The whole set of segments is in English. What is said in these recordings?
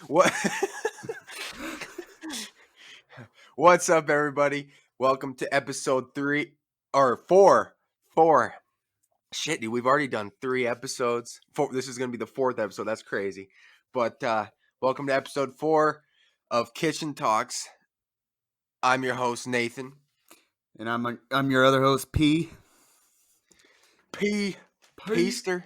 What? What's up, everybody? Welcome to episode 3 or 4. 4. Shit, dude, we've already done 3 episodes. This is gonna be the 4th episode. That's crazy. But welcome to episode 4 of Kitchen Talks. I'm your host Nathan. And I'm your other host, P. Peaster.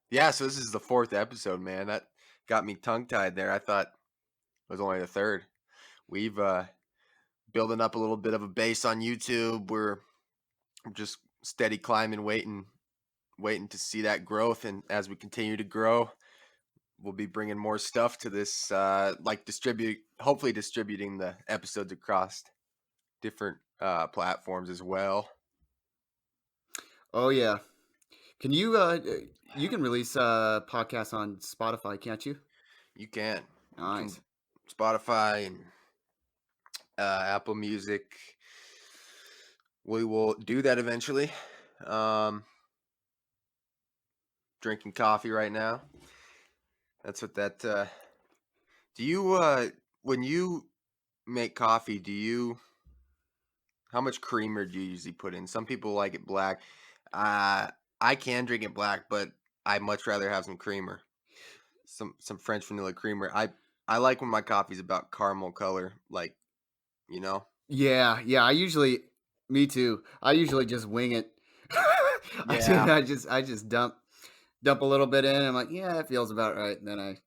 Yeah. So this is the 4th episode, man. That got me tongue tied there. I thought it was only the 3rd. We've building up a little bit of a base on YouTube. We're just steady climbing, waiting to see that growth. And as we continue to grow, we'll be bringing more stuff to this, hopefully distributing the episodes across different platforms as well. Oh yeah, can you you can release podcasts on Spotify, can't you? You can. Nice. Spotify and Apple Music. We will do that eventually. Drinking coffee right now. That's what that. Do you when you make coffee? How much creamer do you usually put in? Some people like it black. I can drink it black, but I much rather have some creamer, some French vanilla creamer. I like when my coffee's about caramel color, like, you know. Yeah. Me too. I usually just wing it. Yeah. I just dump a little bit in. I'm like, yeah, it feels about right. And then I.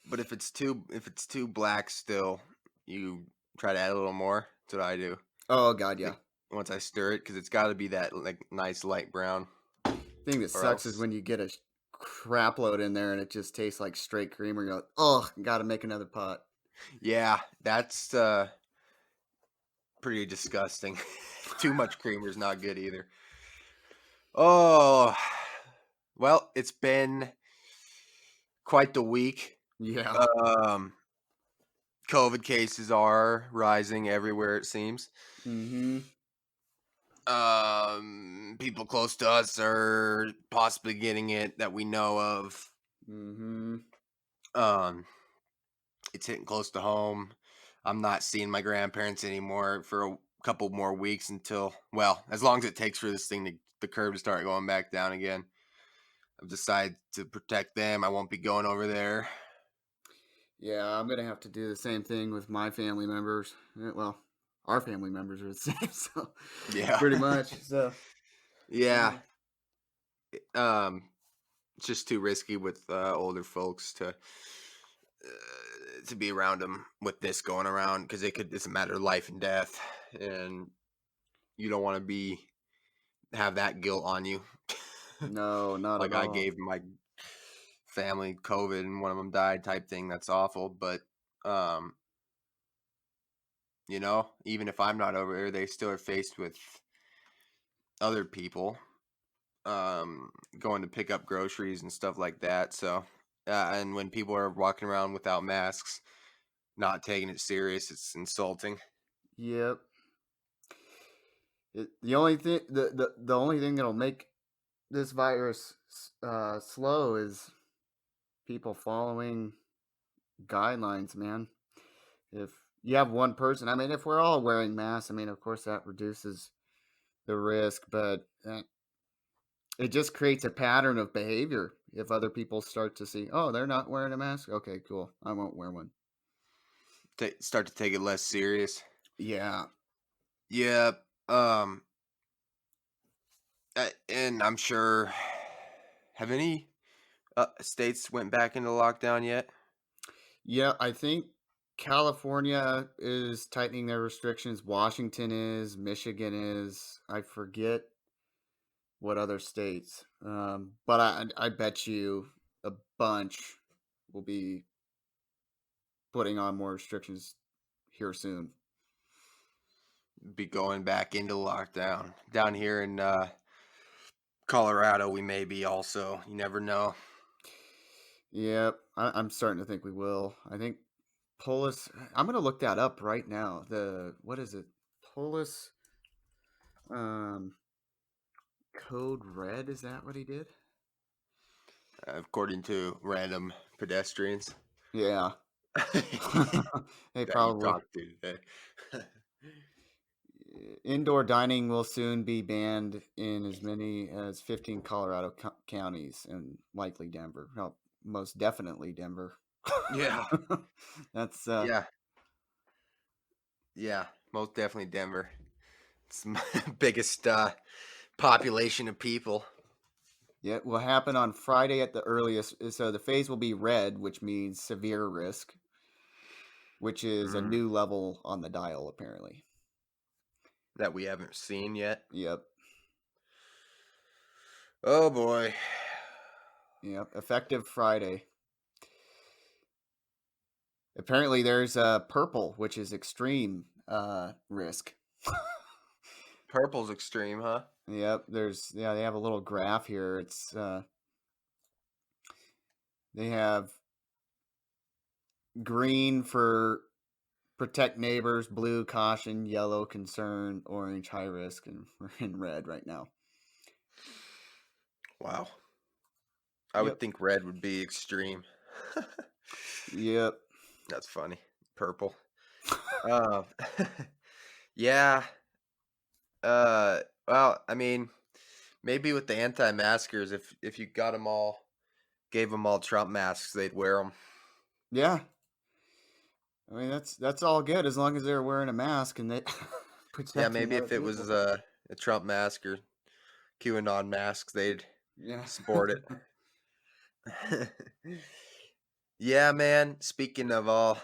But if it's too black still, you try to add a little more. That's what I do. Oh God, yeah. Like, once I stir it, because it's got to be that like nice light brown. Thing that Or sucks is else, when you get a crap load in there and it just tastes like straight creamer. You're like, oh, got to make another pot. yeah, that's pretty disgusting. Too much creamer is not good either. Oh, well, it's been quite the week. Yeah. Um, COVID cases are rising everywhere, it seems. Mm-hmm. People close to us are possibly getting it that we know of. Mm-hmm. Um, it's hitting close to home. I'm not seeing my grandparents anymore for a couple more weeks until, well, as long as it takes for this thing the curve to start going back down again. I've decided to protect them. I won't be going over there. Yeah, I'm gonna have to do the same thing with my family members. Well, our family members are the same, so Yeah. pretty much. So Yeah. It's just too risky with older folks to be around them with this going around, because it's a matter of life and death, and you don't want to have that guilt on you. no, not Like at I all. gave my family COVID and one of them died type thing. That's awful. But, um, even if I'm not over there, they still are faced with other people going to pick up groceries and stuff like that. So, and when people are walking around without masks, not taking it serious, it's insulting. Yep. The only thing the only thing that'll make this virus slow is people following guidelines, man. If you have one person, I mean, if we're all wearing masks, I mean, of course that reduces the risk, but it just creates a pattern of behavior. If other people start to see, oh, they're not wearing a mask, okay, cool, I won't wear one. Start to take it less serious. Yeah. Yeah. And I'm sure. Have any states went back into lockdown yet? Yeah, I think California is tightening their restrictions. Washington is, Michigan is. I forget what other states. But I bet you a bunch will be putting on more restrictions here soon. Be going back into lockdown down here in Colorado. We may be also. You never know. Yep, I'm starting to think we will. I think Polis. I'm gonna look that up right now. What is it? Polis. Um, Code Red. Is that what he did? according to random pedestrians Yeah. They that you probably talked to today. indoor dining will soon be banned in as many as 15 Colorado counties and likely Denver. No, most definitely Denver. Yeah, That's yeah, yeah. Most definitely Denver. It's my biggest population of people. yeah, it will happen on Friday at the earliest. So the phase will be red, which means severe risk, which is a Mm, new level on the dial apparently. that we haven't seen yet. Yep. Oh boy. Yep. Effective Friday. Apparently there's purple, which is extreme risk. Purple's extreme, huh? Yep, they have a little graph here. It's they have green for protect neighbors, blue caution, yellow concern, orange high risk, and we're in red right now. Wow. I would Yep. think red would be extreme. Yep. That's funny. Purple. Um, yeah. Well, I mean, maybe with the anti-maskers, if you got them all, gave them all Trump masks, they'd wear them. Yeah. I mean that's all good as long as they're wearing a mask and they Yeah, protecting maybe other if it was people. a Trump mask or QAnon masks, they'd Yeah. sport it. Yeah, man. Speaking of all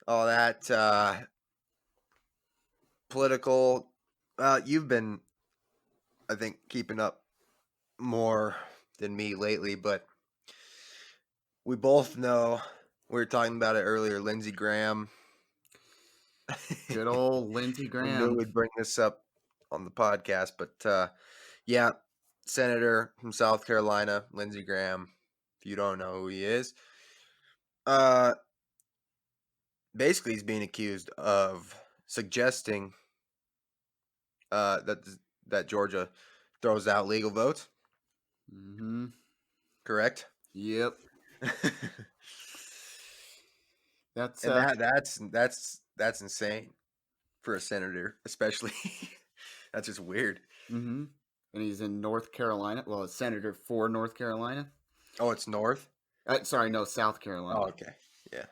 that political, you've been, I think, keeping up more than me lately, but we both know we were talking about it earlier. Lindsey Graham. Good old Lindsey We knew Graham. we'd bring this up on the podcast, but yeah, Senator from South Carolina, Lindsey Graham. If you don't know who he is, uh, basically he's being accused of suggesting that that Georgia throws out legal votes. Mm-hmm. Correct. Yep. That's And that's insane for a senator, especially. That's just weird. mm-hmm. And he's in North Carolina. Well, a senator for North Carolina. Oh, it's North. Sorry, no, South Oh, Carolina. okay. Yeah.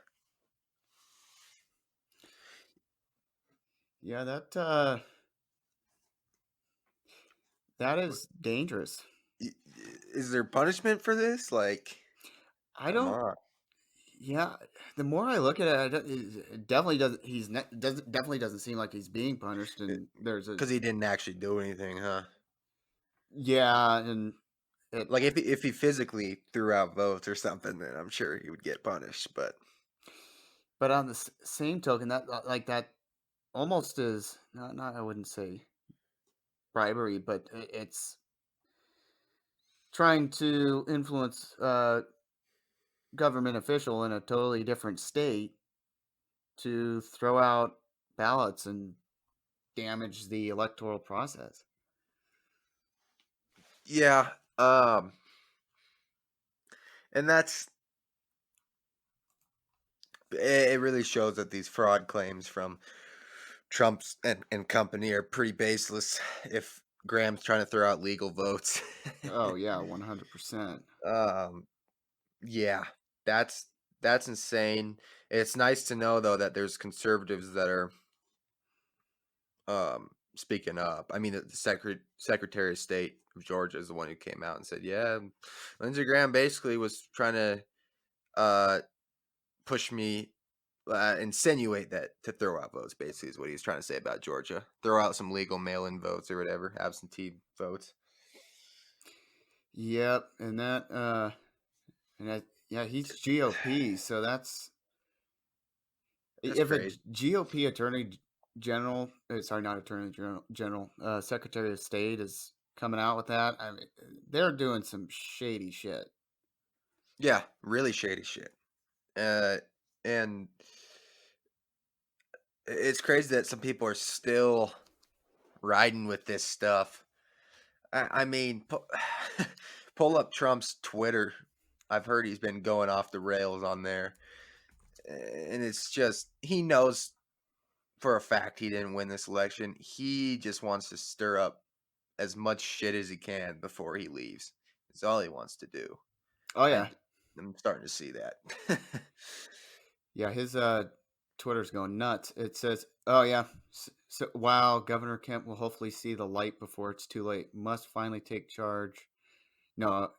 Yeah, that is dangerous. Is there punishment for this? Like, I come don't. on. Yeah, the more I look at it, it definitely doesn't. Doesn't definitely doesn't seem like he's being punished. And there's a Because he didn't actually do anything, huh? yeah, and it. Like if he physically threw out votes or something, then I'm sure he would get punished. But But on the same token, that like that almost is not. I wouldn't say bribery, but it's trying to influence government official in a totally different state to throw out ballots and damage the electoral process. yeah, and it really shows that these fraud claims from Trump's and company are pretty baseless. If Graham's trying to throw out legal votes, Oh yeah, 100%. um, yeah, that's that's insane. It's nice to know though that there's conservatives that are speaking up. I mean, the Secretary of State of Georgia is the one who came out and said, "Yeah, Lindsey Graham basically was trying to uh, push me, insinuate that to throw out votes. Basically, is what he was trying to say about Georgia. Throw out some legal mail-in votes or whatever, absentee votes. Yep, and that yeah, he's GOP, so that's That's if a crazy. GOP attorney general, sorry, not attorney general, Secretary of State is coming out with that. I mean, they're doing some shady shit. Yeah, really shady shit. Uh, and it's crazy that some people are still riding with this stuff. I mean, pull up Trump's Twitter. I've heard he's been going off the rails on there, and it's just he knows for a fact he didn't win this election. He just wants to stir up as much shit as he can before he leaves. It's all he wants to do, Oh yeah, and I'm starting to see that. yeah. His Twitter's going nuts. It says, "Oh yeah, so wow, Governor Kemp will hopefully see the light before it's too late. Must finally take charge. No,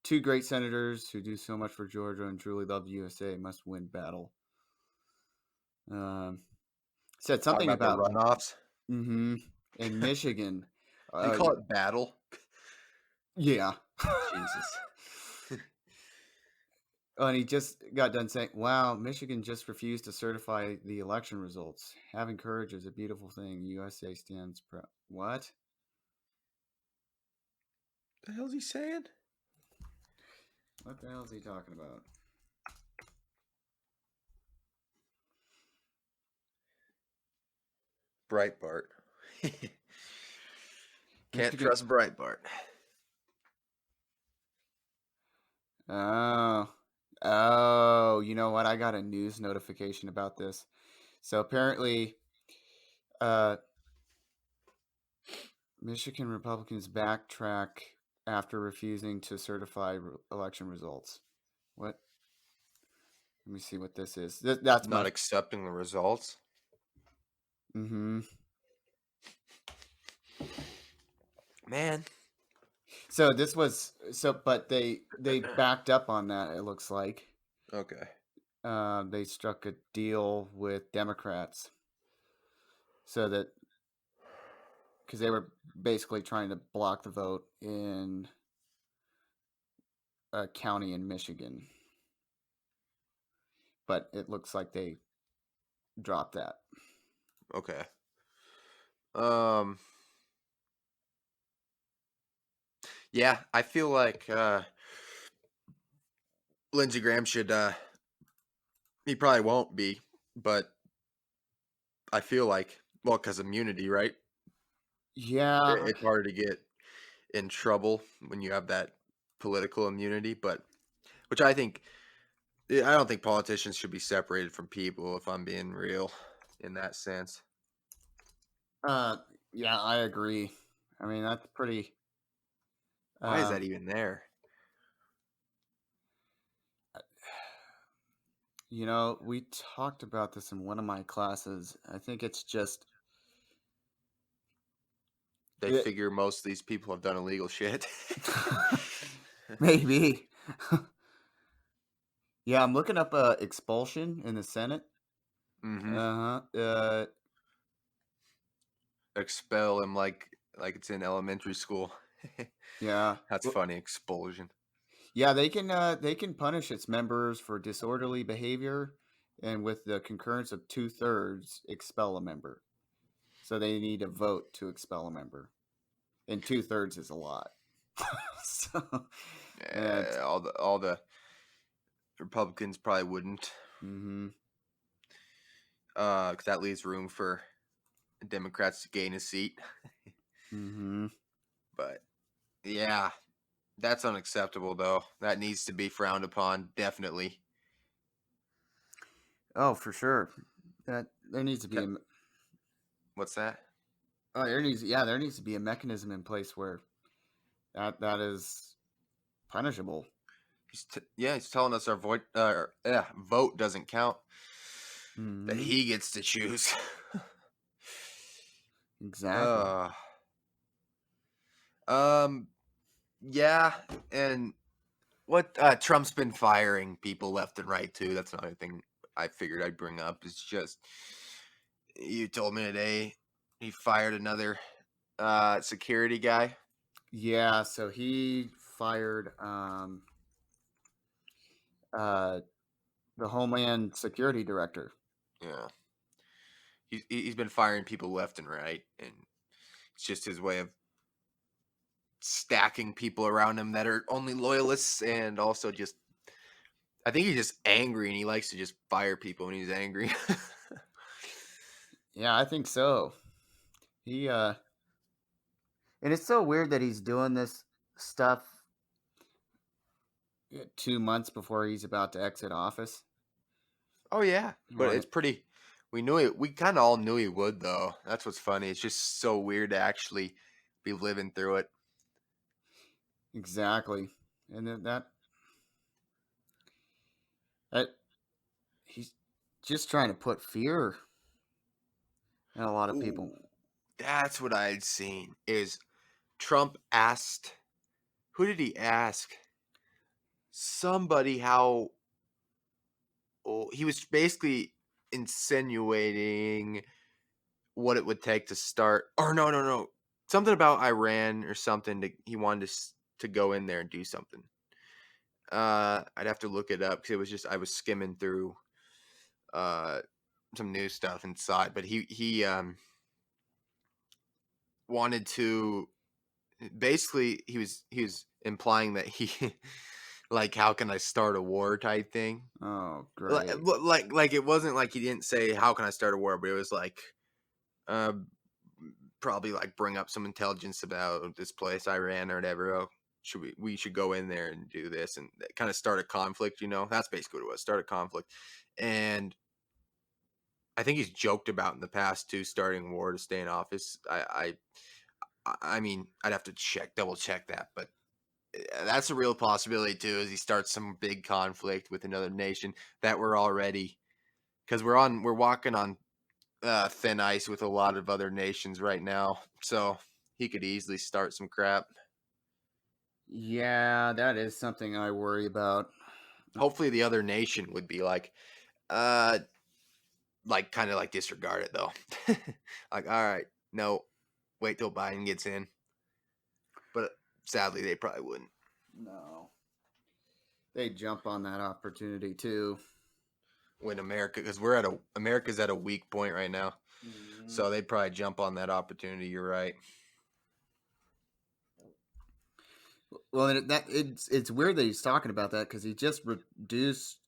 two great senators who do so much for Georgia and truly love the USA must win battle." Um, said Talking something about the about runoffs. in Michigan. You Uh, call it battle? yeah. Jesus. Oh, and he just got done saying, "Wow, Michigan just refused to certify the election results. Having courage is a beautiful thing. USA stands proud." What? The hell's he saying? What the hell is he talking about? Breitbart. Can't Michigan. trust Breitbart. Oh, oh. You know what? I got a news notification about this. So apparently, uh, Michigan Republicans backtrack after refusing to certify election results. What? Let me see what this is. That's Not must. accepting the results. Mm-hmm. Man. So this was but they backed up on that. It looks like Okay. they struck a deal with Democrats so that because they were basically trying to block the vote in a county in Michigan, but it looks like they dropped that. Okay. Um yeah, I feel like Lindsey Graham should he probably won't be, but I feel like well, cuz immunity, right? Yeah, It's hard to get in trouble when you have that political immunity, but which I think I don't think politicians should be separated from people if I'm being real in that sense. uh, yeah, I agree. I mean, that's pretty. Why is Um, that even there? we talked about this in one of my classes. I think it's just They it, figure most of these people have done illegal shit. maybe. Yeah, I'm looking up expulsion in the Senate. Mhm. Uh-huh. Expel him like it's in elementary school. Yeah. That's funny, expulsion. Yeah, they can punish its members for disorderly behavior and with the concurrence of 2/3 expel a member. So they need a vote to expel a member. And 2/3 is a lot. So it's All the Republicans probably wouldn't, mm-hmm. 'cause that leaves room for Democrats to gain a seat. Mm-hmm. But yeah, that's unacceptable though. That needs to be frowned upon, definitely. Oh, for sure. That there needs to be Ca- What's that? there needs to be a mechanism in place where that is punishable. Yeah, he's telling us our vote doesn't count. That Mm-hmm. he gets to choose. Exactly. uh, um, yeah, and what Trump's been firing people left and right too. That's another thing I figured I'd bring up. It's just you told me today he fired another security guy. Yeah, so he fired uh the Homeland Security Director. Yeah, he's been firing people left and right, and it's just his way of stacking people around him that are only loyalists, and also just I think he's just angry and he likes to just fire people when he's angry. Yeah, I think so. He and it's so weird that he's doing this stuff 2 months before he's about to exit office. Oh yeah, but Or it's pretty. We knew it. We kind of all knew he would, though. That's what's funny. It's just so weird to actually be living through it. exactly, and then that he's just trying to put fear in a lot of people. Ooh, that's what I had seen. Is Trump asked? Who did he ask? Somebody how. Oh, he was basically insinuating what it would take to start. Or no, no, no, something about Iran or something. He wanted to go in there and do something. I'd have to look it up because it was just I was skimming through uh some new stuff inside, but he wanted to basically he was implying that he like how can I start a war type thing. Oh, Like great. like it wasn't like he didn't say how can I start a war, but it was like uh probably like bring up some intelligence about this place Iran or whatever. Oh, we should go in there and do this and kind of start a conflict, you know. That's basically what it was, start a conflict. And I think he's joked about in the past too, starting a war to stay in office. I mean, I'd have to double check that, but that's a real possibility too. As he starts some big conflict with another nation that we're already, because we're walking on thin ice with a lot of other nations right now. So he could easily start some crap. Yeah, that is something I worry about. Hopefully, the other nation would be like kind of like disregard it though. Like, all right, no, wait till Biden gets in. But sadly, they probably wouldn't. No, they jump on that opportunity too. When America, because America's at a weak point right now, Mhm. so they'd probably jump on that opportunity. You're right. Well, it's weird that he's talking about that because he just reduced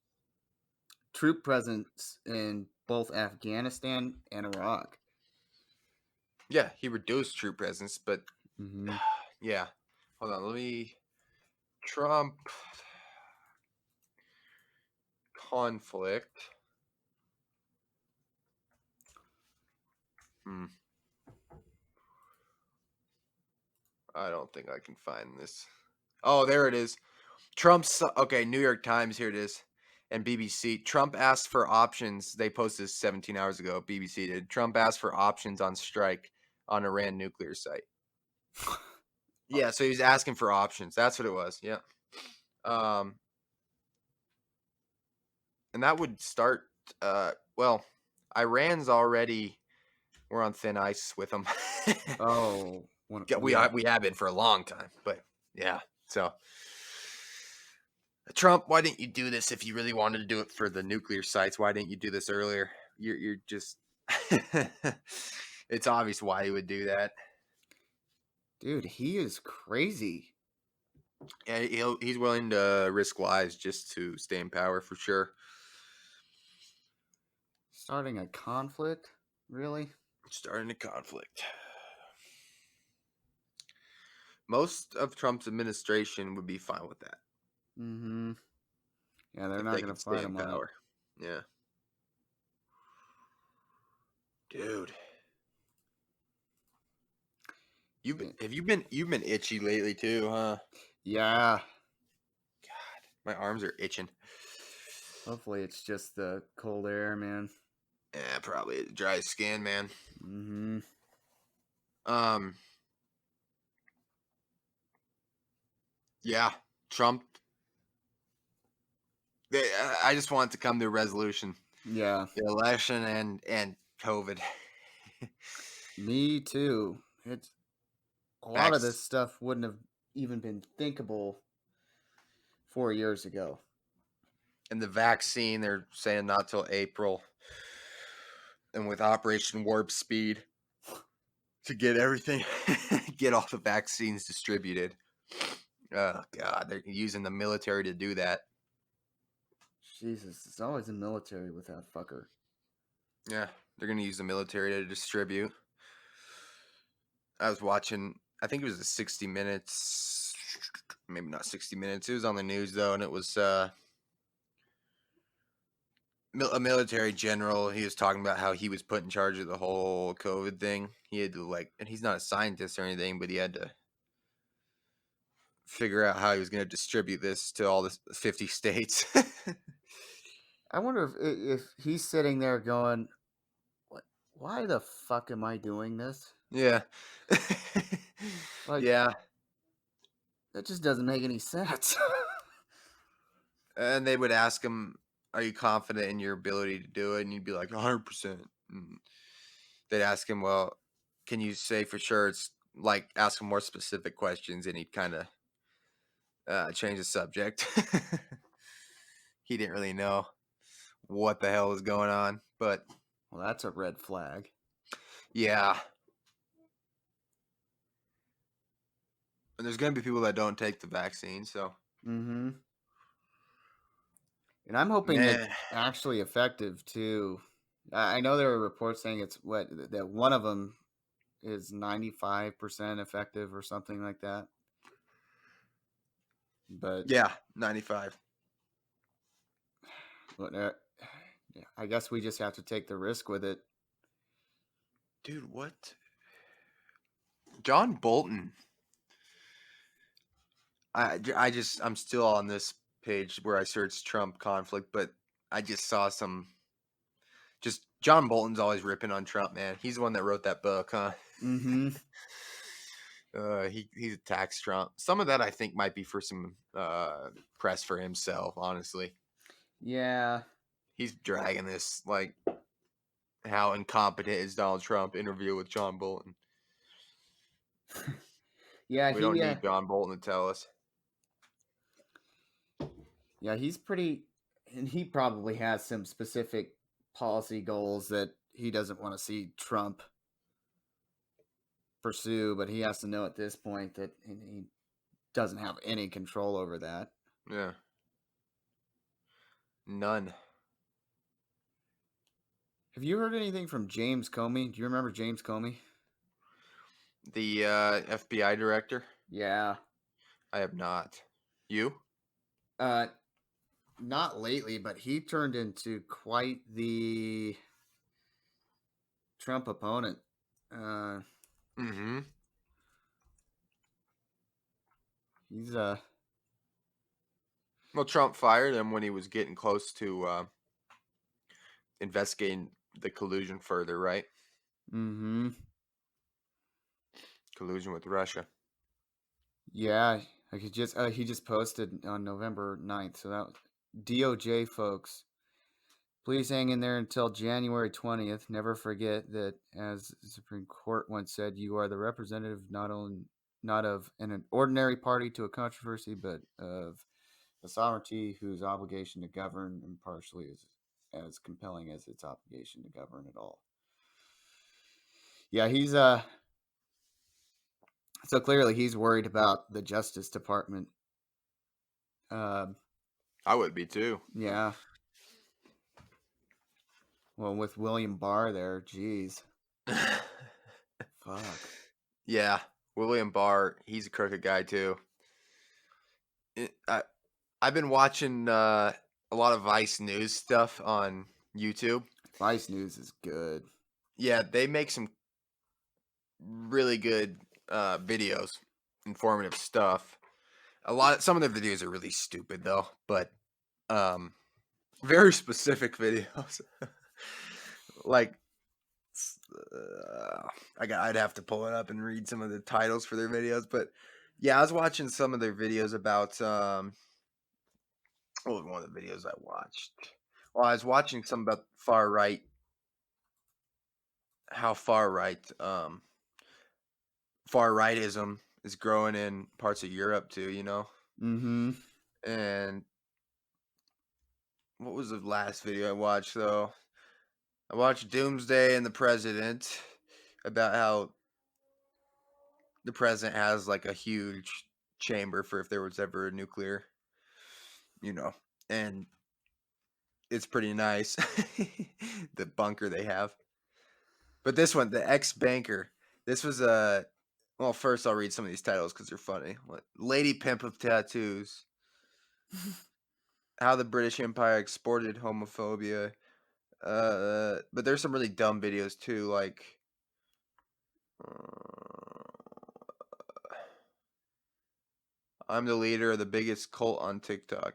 troop presence in both Afghanistan and Iraq. Yeah, he reduced troop presence, but Hmm. yeah. Hold on, let me Trump conflict. Hmm. I don't think I can find this. Oh, there it is. Trump's okay. New York Times. Here it is, and BBC. Trump asked for options. They posted this 17 hours ago. BBC did. Trump asked for options on strike on Iran nuclear site. Yeah, so he was asking for options. That's what it was. Yeah. Um, and that would start. Well, Iran's already. We're on thin ice with them. Oh, Yeah, yeah. we have been for a long time, but yeah. So Trump, why didn't you do this if you really wanted to do it for the nuclear sites? Why didn't you do this earlier? You're just. It's obvious why he would do that. Dude, he is crazy. Yeah, he's willing to risk lives just to stay in power for sure. Starting a conflict? Really? Starting a conflict. Most of Trump's administration would be fine with that Mm-hmm. Yeah, they're if not they gonna could stay fight in him on it. power. Yeah, dude. Yeah. You've been itchy lately too, huh? Yeah. My arms are itching. Hopefully it's just the cold air, man. Yeah, probably dry skin, man. Mm-hmm. Um, yeah, Trump. I just want it to come to a resolution. Yeah. The election and COVID. Me too. It's a lot of Vax this stuff wouldn't have even been thinkable 4 years ago. and the vaccine. They're saying not till April, and with Operation Warp Speed to get everything, get all the vaccines distributed. Oh God, they're using the military to do that. Jesus, it's always the military with that fucker. Yeah, they're gonna use the military to distribute. I was watching. I think it was a 60 Minutes maybe not 60 Minutes. It was on the news though, and it was a military general. He was talking about how he was put in charge of the whole COVID thing. He had to and he's not a scientist or anything, but he had to figure out how he was going to distribute this to all the 50 states. I wonder if he's sitting there going, "What? Why the fuck am I doing this? Yeah. Like Yeah. that just doesn't make any sense." And they would ask him, "Are you confident in your ability to do it?" And he'd be like, 100%. And they'd ask him, "Well, can you say for sure?" It's like ask him more specific questions, and he'd kind of change the subject. He didn't really know what the hell was going on, but Well, that's a red flag. yeah. And there's going to be people that don't take the vaccine, so Mm-hmm. And I'm hoping it's man, actually effective too. I know there are reports saying it's that one of them is 95% effective or something like that. But yeah, 95. I guess we just have to take the risk with it. Dude, what? John Bolton. I'm still on this page where I searched Trump conflict, but I just saw just John Bolton's always ripping on Trump, man. He's the one that wrote that book, huh? Mm-hmm. He attacks Trump. Some of that I think might be for some press for himself, honestly. Yeah. He's dragging this like how incompetent is Donald Trump interview with John Bolton. Yeah, We don't need John Bolton to tell us. he's pretty, and he probably has some specific policy goals that he doesn't want to see Trump pursue, but he has to know at this point that he doesn't have any control over that. Yeah. None. Have you heard anything from James Comey? Do you remember James Comey? The FBI director? Yeah. I have not. You? Uh, not lately, but he turned into quite the Trump opponent. Mm-hmm. He's Well, Trump fired him when he was getting close to investigating the collusion further, right? mm-hmm. Collusion with Russia. Yeah, he just posted on November 9th. So that DOJ folks, please hang in there until January 20th. Never forget that, as the Supreme Court once said, you are the representative not of an ordinary party to a controversy, but of a sovereignty whose obligation to govern impartially is as compelling as its obligation to govern at all. Yeah, he's so clearly he's worried about the Justice Department. I would be too. Yeah. Well, with William Barr there, geez. Fuck. Yeah, William Barr, he's a crooked guy too. I've been watching a lot of Vice News stuff on YouTube. Vice News is good. Yeah, they make some really good videos, informative stuff. Some of their videos are really stupid though, but very specific videos. Like I'd have to pull it up and read some of the titles for their videos, but yeah, I was watching some of their videos about what was one of the videos I watched? Well, I was watching some about far right, how far rightism is growing in parts of Europe too, Mm-hmm. And what was the last video I watched though? I watched Doomsday and the President, about how the president has like a huge chamber for if there was ever a nuclear, and it's pretty nice. The bunker they have. But this one, the ex-banker, this was Well, first I'll read some of these titles because they're funny. What? Lady Pimp of Tattoos. How the British Empire exported homophobia. But there's some really dumb videos too, like I'm the leader of the biggest cult on TikTok.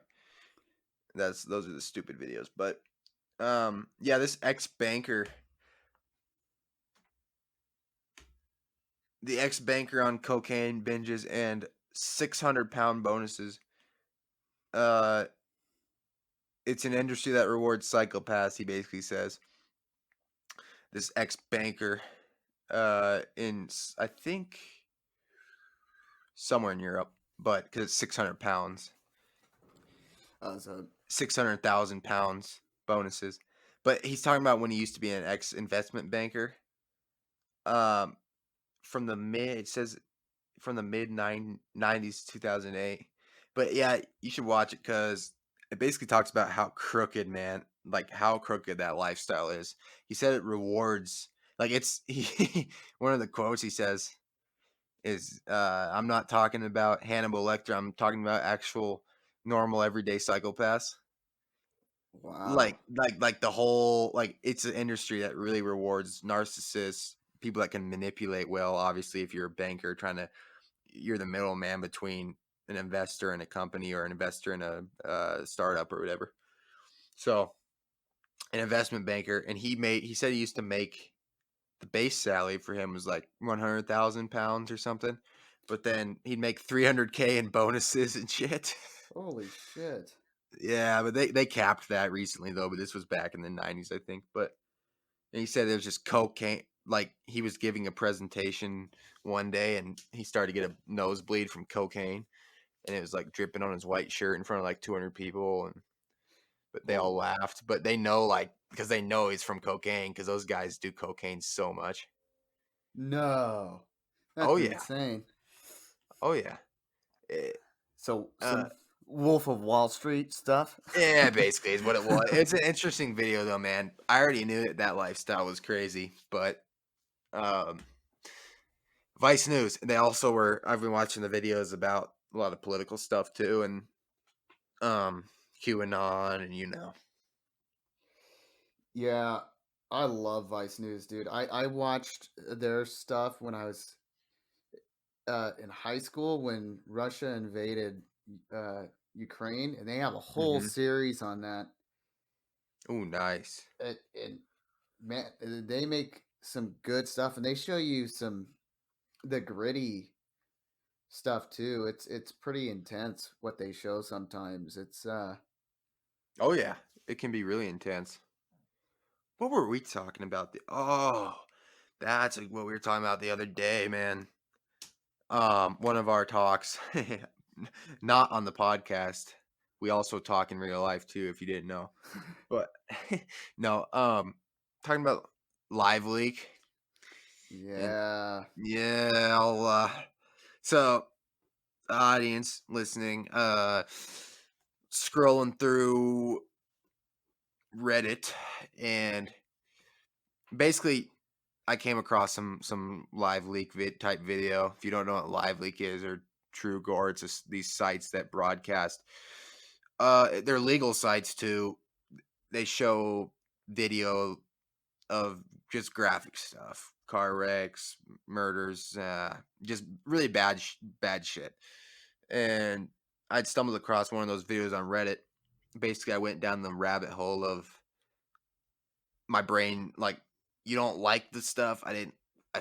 Those are the stupid videos. But yeah, this ex-banker, the ex-banker on cocaine binges and 600-pound bonuses. Uh, it's an industry that rewards psychopaths. He basically says this ex-banker, I think somewhere in Europe, but because it's 600 pounds, So 600,000 pounds bonuses. But he's talking about when he used to be an ex-investment banker. Um, from the mid, it says from the mid 90s, 2008. But yeah, you should watch it because it basically talks about how crooked, man, like how crooked that lifestyle is. He said it rewards, like one of the quotes he says is, I'm not talking about Hannibal Lecter, I'm talking about actual normal everyday psychopaths. wow. Like the whole, like it's an industry that really rewards narcissists, people that can manipulate well. Obviously, if you're a banker you're the middleman between an investor in a company or an investor in a startup or whatever. So an investment banker, and he said he used to make, the base salary for him was like 100,000 pounds or something, but then he'd make 300K in bonuses and shit. Holy shit. Yeah, but they capped that recently though. But this was back in the 90s, I think. But and he said it was just cocaine. Like he was giving a presentation one day, and he started to get a nosebleed from cocaine, and it was like dripping on his white shirt in front of like 200 people, and but they all Holy. laughed. But they know, like, because they know he's from cocaine, because those guys do cocaine so much. No. Oh That's yeah, insane. oh yeah. Eh, So uh, some Wolf of Wall Street stuff. yeah, basically is what it was. It's an interesting video though, man. I already knew that lifestyle was crazy, but um, Vice News. They also were. I've been watching the videos about a lot of political stuff too, and um, QAnon, and Yeah, I love Vice News, dude. I watched their stuff when I was in high school when Russia invaded uh, Ukraine, and they have a whole Mm-hmm. series on that. Oh, nice. And man, they make some good stuff, and they show you some the gritty stuff too. It's pretty intense what they show sometimes. It's Oh yeah, it can be really intense. What were we talking about? That's like what we were talking about the other day, man. One of our talks, not on the podcast. We also talk in real life too, if you didn't know. But no, talking about live leak, and yeah. yeah, so the audience listening, scrolling through Reddit, and basically I came across some live leak type video. If you don't know what live leak is, or True Gore, it's just these sites that broadcast. They're legal sites too. They show video of just graphic stuff, car wrecks, murders, just really bad shit. And I'd stumbled across one of those videos on Reddit. Basically, I went down the rabbit hole of my brain, like, you don't like the stuff. I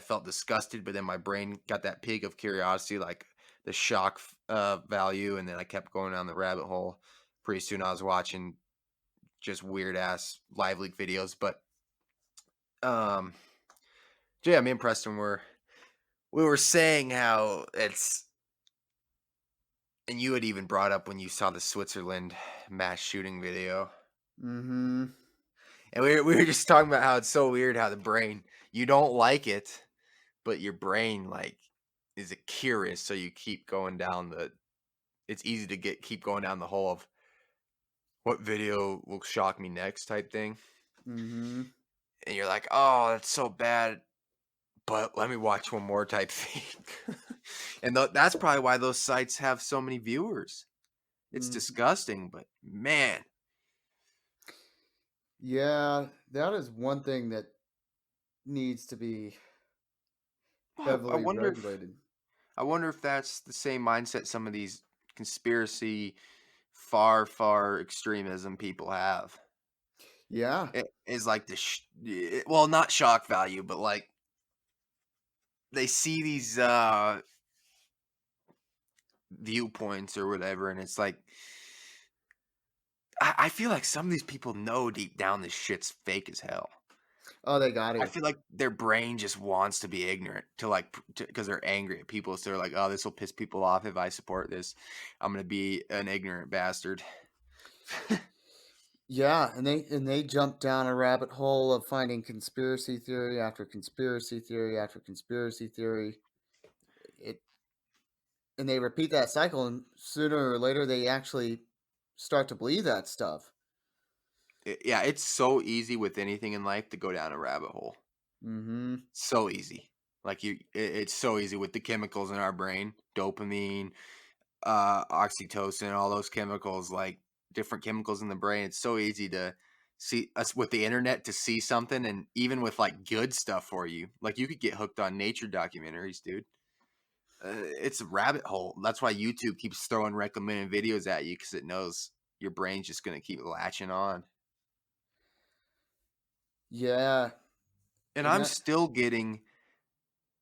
felt disgusted, but then my brain got that peak of curiosity, like the shock value, and then I kept going down the rabbit hole. Pretty soon I was watching just weird ass live leak videos. But um so yeah, me and Preston we were saying how it's, and you had even brought up when you saw the Switzerland mass shooting video. Mm-hmm. And we were just talking about how it's so weird how the brain, you don't like it, but your brain like is a curious, so you keep going down the, it's easy to keep going down the hole of what video will shock me next type thing. Mm-hmm. And you're like, oh, that's so bad. but let me watch one more type thing. And that's probably why those sites have so many viewers. It's Mhm. disgusting, but man, Yeah, that is one thing that needs to be I heavily wonder if regulated. that's the same mindset some of these conspiracy, far extremism people have. Yeah. It is like well, not shock value, but like they see these viewpoints or whatever, and it's like I feel like some of these people know deep down this shit's fake as hell. Oh, they got I to. feel like their brain just wants to be ignorant to like because they're angry at people. So they're like, "Oh, this will piss people off if I support this. I'm gonna be an ignorant bastard." Yeah, and they jump down a rabbit hole of finding conspiracy theory after conspiracy theory after conspiracy theory. It and they repeat that cycle, and sooner or later they actually start to believe that stuff. Yeah, it's so easy with anything in life to go down a rabbit hole. Mm-hmm. So easy. Like it's so easy with the chemicals in our brain, dopamine, oxytocin, all those chemicals, like different chemicals in the brain. It's so easy to see us with the internet to see something, and even with like good stuff for you, like you could get hooked on nature documentaries, dude. It's a rabbit hole. That's why YouTube keeps throwing recommended videos at you because it knows your brain's just gonna keep latching on. Yeah, And and I'm that still getting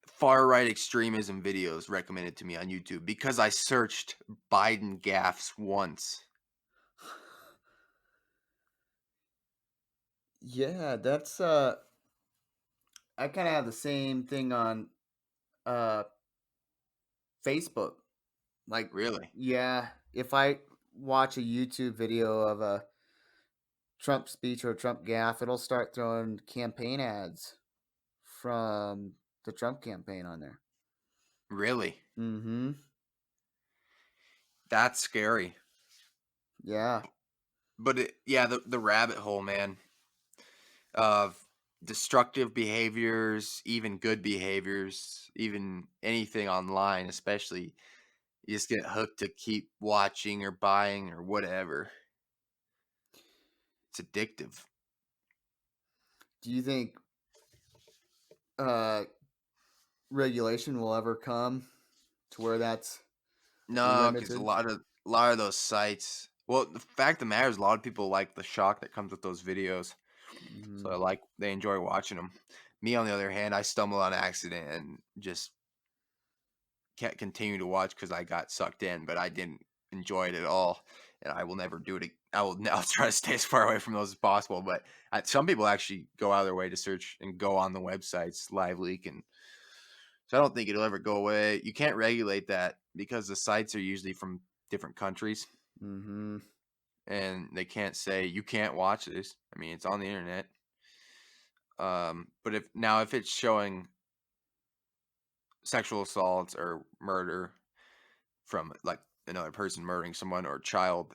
far right extremism videos recommended to me on YouTube because I searched Biden gaffes once. yeah, that's I kind of have the same thing on uh Facebook. Like, Really? yeah, if I watch a YouTube video of a Trump speech or a Trump gaffe, it'll start throwing campaign ads from the Trump campaign on there. Really? Mm-hmm. That's scary. Yeah. But yeah, the rabbit hole, man, of destructive behaviors, even good behaviors, even anything online, especially, you just get hooked to keep watching or buying or whatever. It's addictive. Do you think uh regulation will ever come to where that's No, because limited? a lot of those sites. Well, the fact of the matter is, a lot of people like the shock that comes with those videos. So Mm-hmm. they enjoy watching them. Me, on the other hand, I stumbled on accident and just can't continue to watch because I got sucked in, but I didn't enjoy it at all, and I will never do it. I'll try to stay as far away from those as possible. But some people actually go out of their way to search and go on the websites live leak, and so I don't think it'll ever go away. You can't regulate that because the sites are usually from different countries, Mm-hmm. and they can't say you can't watch this. I mean, it's on the internet. But if it's showing sexual assaults or murder from like another person murdering someone or child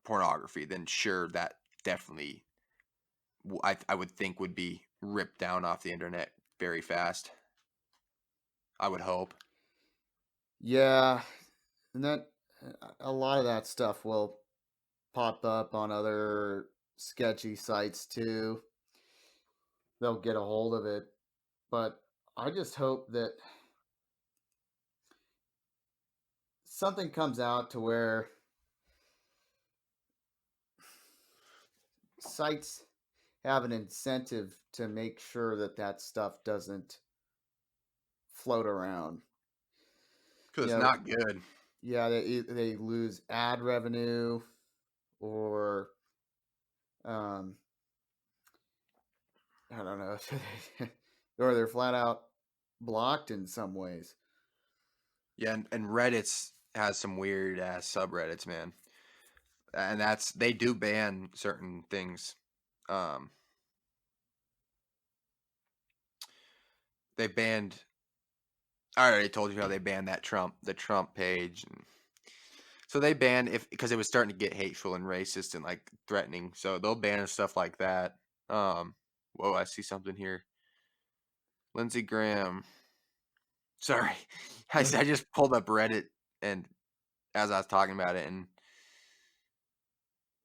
pornography, then sure, that definitely I would think would be ripped down off the internet very fast. I would hope. Yeah, and that a lot of that stuff will pop up on other sketchy sites too. They'll get a hold of it, but I just hope that something comes out to where sites have an incentive to make sure that that stuff doesn't float around. Because You it's know, not good. yeah, they lose ad revenue or um, I don't know, or they're flat out blocked in some ways. Yeah, and Reddit's has some weird ass subreddits, man. And they do ban certain things. Um, they banned. I already told you how they banned the Trump page, and so they banned if because it was starting to get hateful and racist and like threatening. So they'll ban stuff like that. Whoa, I see something here. Lindsey Graham. Sorry, I just pulled up Reddit and as I was talking about it,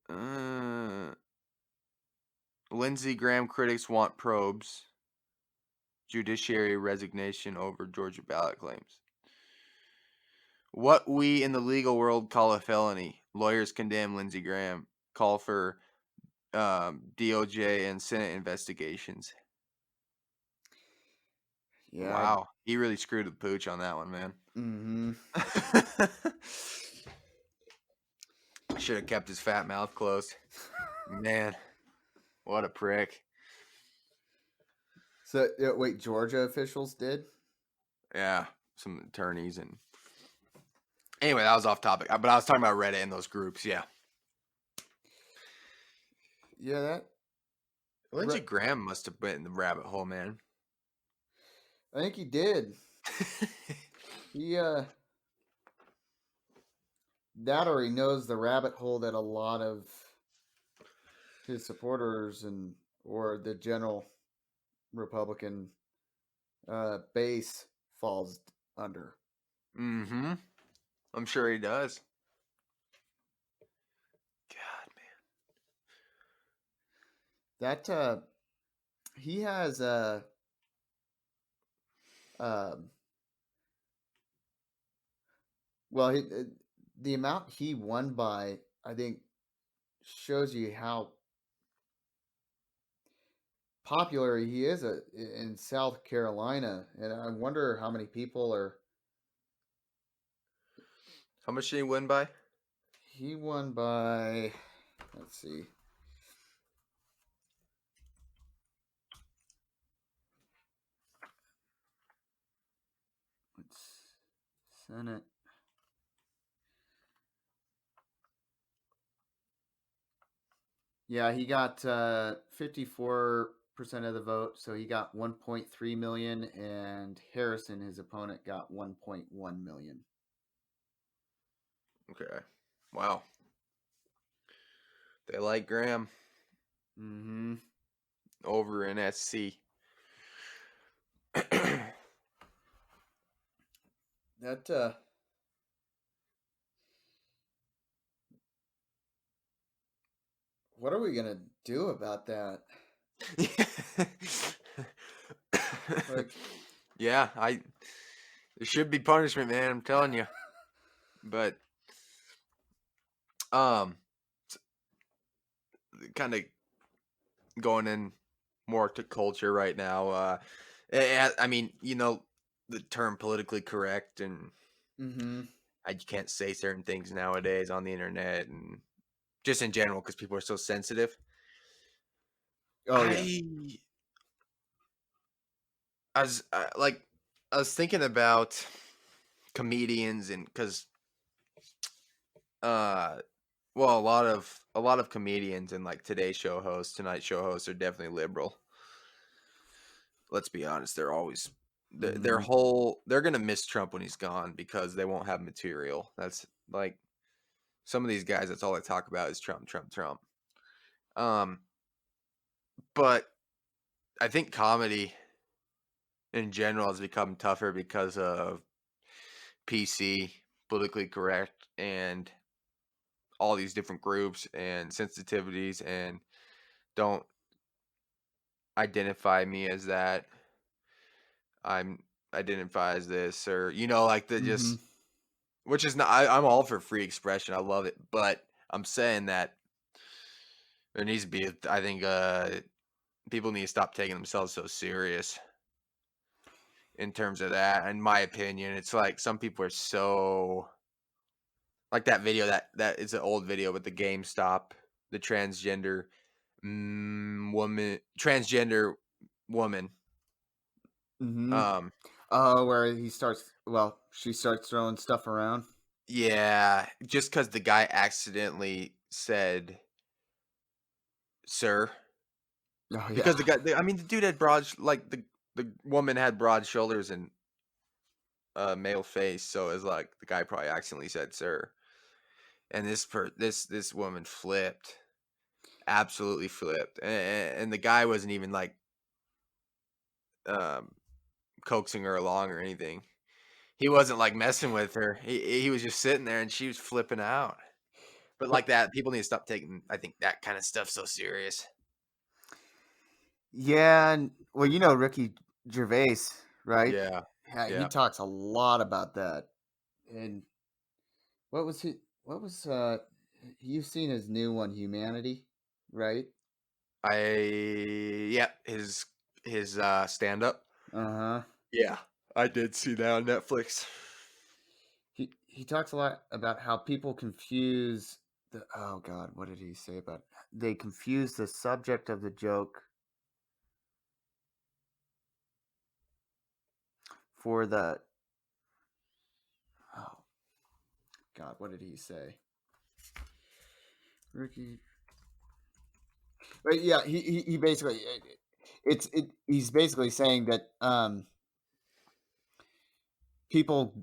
and Lindsey Graham critics want probes. Judiciary resignation over Georgia ballot claims. What we in the legal world call a felony. Lawyers condemn Lindsey Graham. Call for DOJ and Senate investigations. Yeah. Wow, he really screwed the pooch on that one, man. Mm-hmm. Should have kept his fat mouth closed. Man, what a prick. So wait, Georgia officials did? Yeah, some attorneys and anyway, that was off topic. But I was talking about Reddit and those groups. Yeah, Yeah, that. Lindsey Graham must have been in the rabbit hole, man. I think he did. He that or he knows the rabbit hole that a lot of his supporters and or the general Republican base falls under. Mm-hmm. I'm sure he does. God, man. That he has um well he, the amount he won by, I think, shows you how popular he is in South Carolina, and I wonder how many people are. How much did he win by? He won by, let's see, it's Senate. Yeah, he got 54% of the vote, so he got 1.3 million, and Harrison, his opponent, got 1.1 million. Okay. Wow. They like Graham Mm-hmm. over in SC. That what are we gonna do about that? Like, yeah, there should be punishment, man. I'm telling you. But kind of going in more to culture right now. I mean, the term politically correct, and mm-hmm. you can't say certain things nowadays on the internet and just in general because people are so sensitive. Oh yeah. I was I was thinking about comedians and because well a lot of comedians and like Tonight Show hosts are definitely liberal. Let's be honest, they're always their Mm-hmm. whole they're gonna miss Trump when he's gone because they won't have material. That's like some of these guys. That's all they talk about is Trump, Trump, Trump. Um, but I think comedy in general has become tougher because of PC, politically correct, and all these different groups and sensitivities, and don't identify me as that. I'm identify as this, or like the Mm-hmm. just which is not. I'm all for free expression. I love it, but I'm saying that there needs to be. I think people need to stop taking themselves so serious in terms of that. In my opinion, it's like some people are so like that video that is an old video with the GameStop, the transgender woman. Mm-hmm. Um, Where he starts. Well, she starts throwing stuff around. yeah, just because the guy accidentally said "sir," Oh yeah. because I mean, the dude had like the woman had broad shoulders and a male face, so it's like the guy probably accidentally said "sir," and this woman flipped, absolutely flipped, and the guy wasn't even like coaxing her along or anything. He wasn't, like, messing with her. He was just sitting there, and she was flipping out. But But like that, people need to stop taking, I think, that kinda stuff so serious. yeah, and well, you know Ricky Gervais, right? Yeah. Yeah, he Yeah. talks a lot about that. And what was he? What was you've seen his new one, Humanity, right? Yeah, his stand-up. Uh huh. Yeah, I did see that on Netflix. He talks a lot about how people confuse the oh god, what did he say about they confuse the subject of the joke for the oh god, what did he say? Ricky, but yeah, he basically he's basically saying that people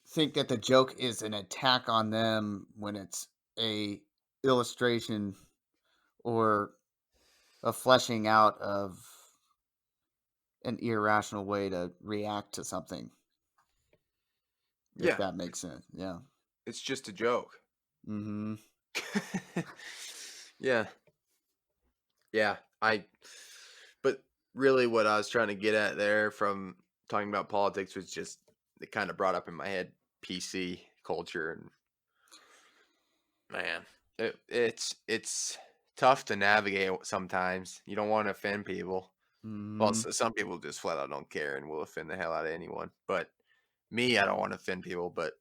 think that the joke is an attack on them when it's a illustration or a fleshing out of an irrational way to react to something, if Yeah, that makes sense. Yeah. it's just a joke. Mhm. Yeah, yeah, but really what I was trying to get at there from talking about politics was just it kinda brought up in my head PC culture, and man, it's tough to navigate sometimes. You don't wanna offend people. Well, Mhm. some people just flat out don't care and will offend the hell out of anyone, but me, I don't wanna offend people, but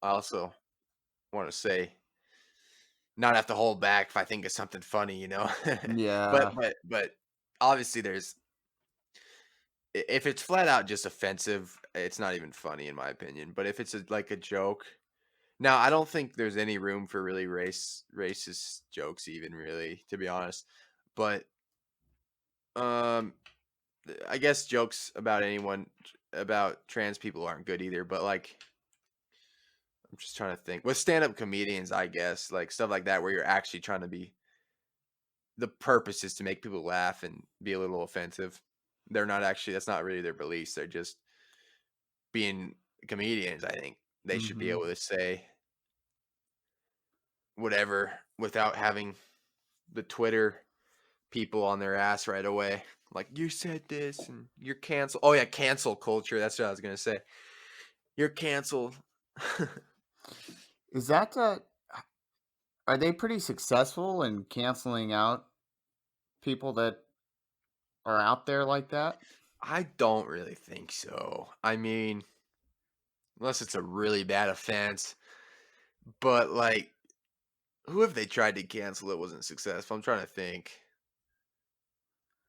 I also wanna say not have to hold back if I think it's something funny, you know? But Yeah. obviously there's if it's flat out just offensive, it's not even funny in my opinion, but if it's like a joke. Now, I don't think there's any room for really racist jokes even really, to be honest. But um I guess jokes about anyone about trans people aren't good either, but like I'm just trying to think. With stand-up comedians, I guess, like stuff like that where you're actually trying to be the purpose is to make people laugh and be a little offensive. They're not actually that's not really their beliefs. They're just being comedians, I think. They should be Mhm. able to say whatever without having the Twitter people on their ass right away. Like you said this and you're canceled. Oh yeah, cancel culture. That's what I was gonna say. You're canceled. Is that are they pretty successful in canceling out people that are out there like that? I don't really think so. I mean, unless it's a really bad offense. But like, who have they tried to cancel that wasn't successful? I'm trying to think.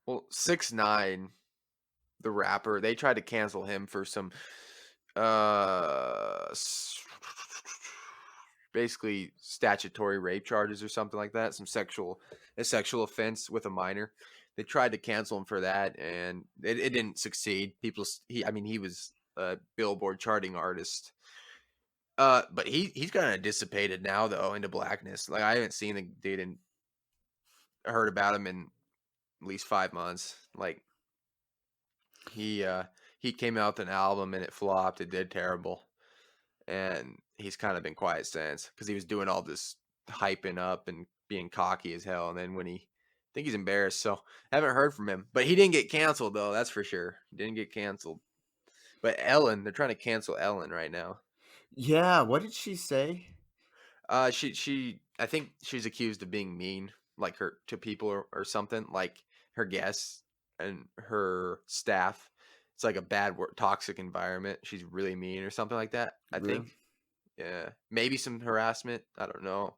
Well, 6ix9ine, the rapper, they tried to cancel him for some uh s- basically statutory rape charges or something like that, some sexual offense with a minor. They tried to cancel him for that and it didn't succeed. He I mean he was a Billboard charting artist. But he's kind of dissipated now though into blackness. Like I haven't seen the dude and heard about him in at least 5 months. Like he came out with an album and it flopped. It did terrible, and he's kind of been quiet since because he was doing all this hyping up and being cocky as hell. And then when I think he's embarrassed, so I haven't heard from him. But he didn't get canceled though. That's for sure. He didn't get canceled. But Ellen, they're trying to cancel Ellen right now. Yeah, what did she say? She I think she's accused of being mean, like her to people or something, like her guests and her staff. It's like a bad work, toxic environment. She's really mean or something like that. I Really? think. Yeah, maybe some harassment. I don't know.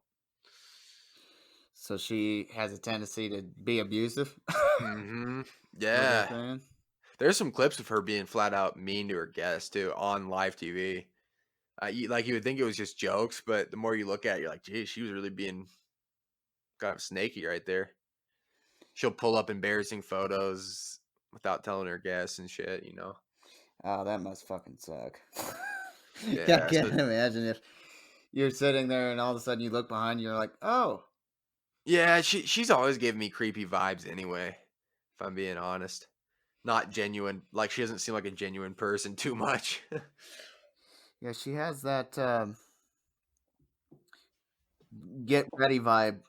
So she has a tendency to be abusive? Hmm. What they're Yeah, saying? there's some clips of her being flat out mean to her guests too on live TV. Like you would think it was just jokes, but the more you look at it, you're like, geez, she was really being kind of snaky right there. She'll pull up embarrassing photos without telling her guests and shit, you know? Oh, that must fucking suck. Yeah, I Yeah, so can't imagine if you're sitting there and all of a sudden you look behind you, you're like, oh, yeah, she's always given me creepy vibes anyway, if I'm being honest. not genuine. Like she doesn't seem like a genuine person too much. Yeah, she has that get ready vibe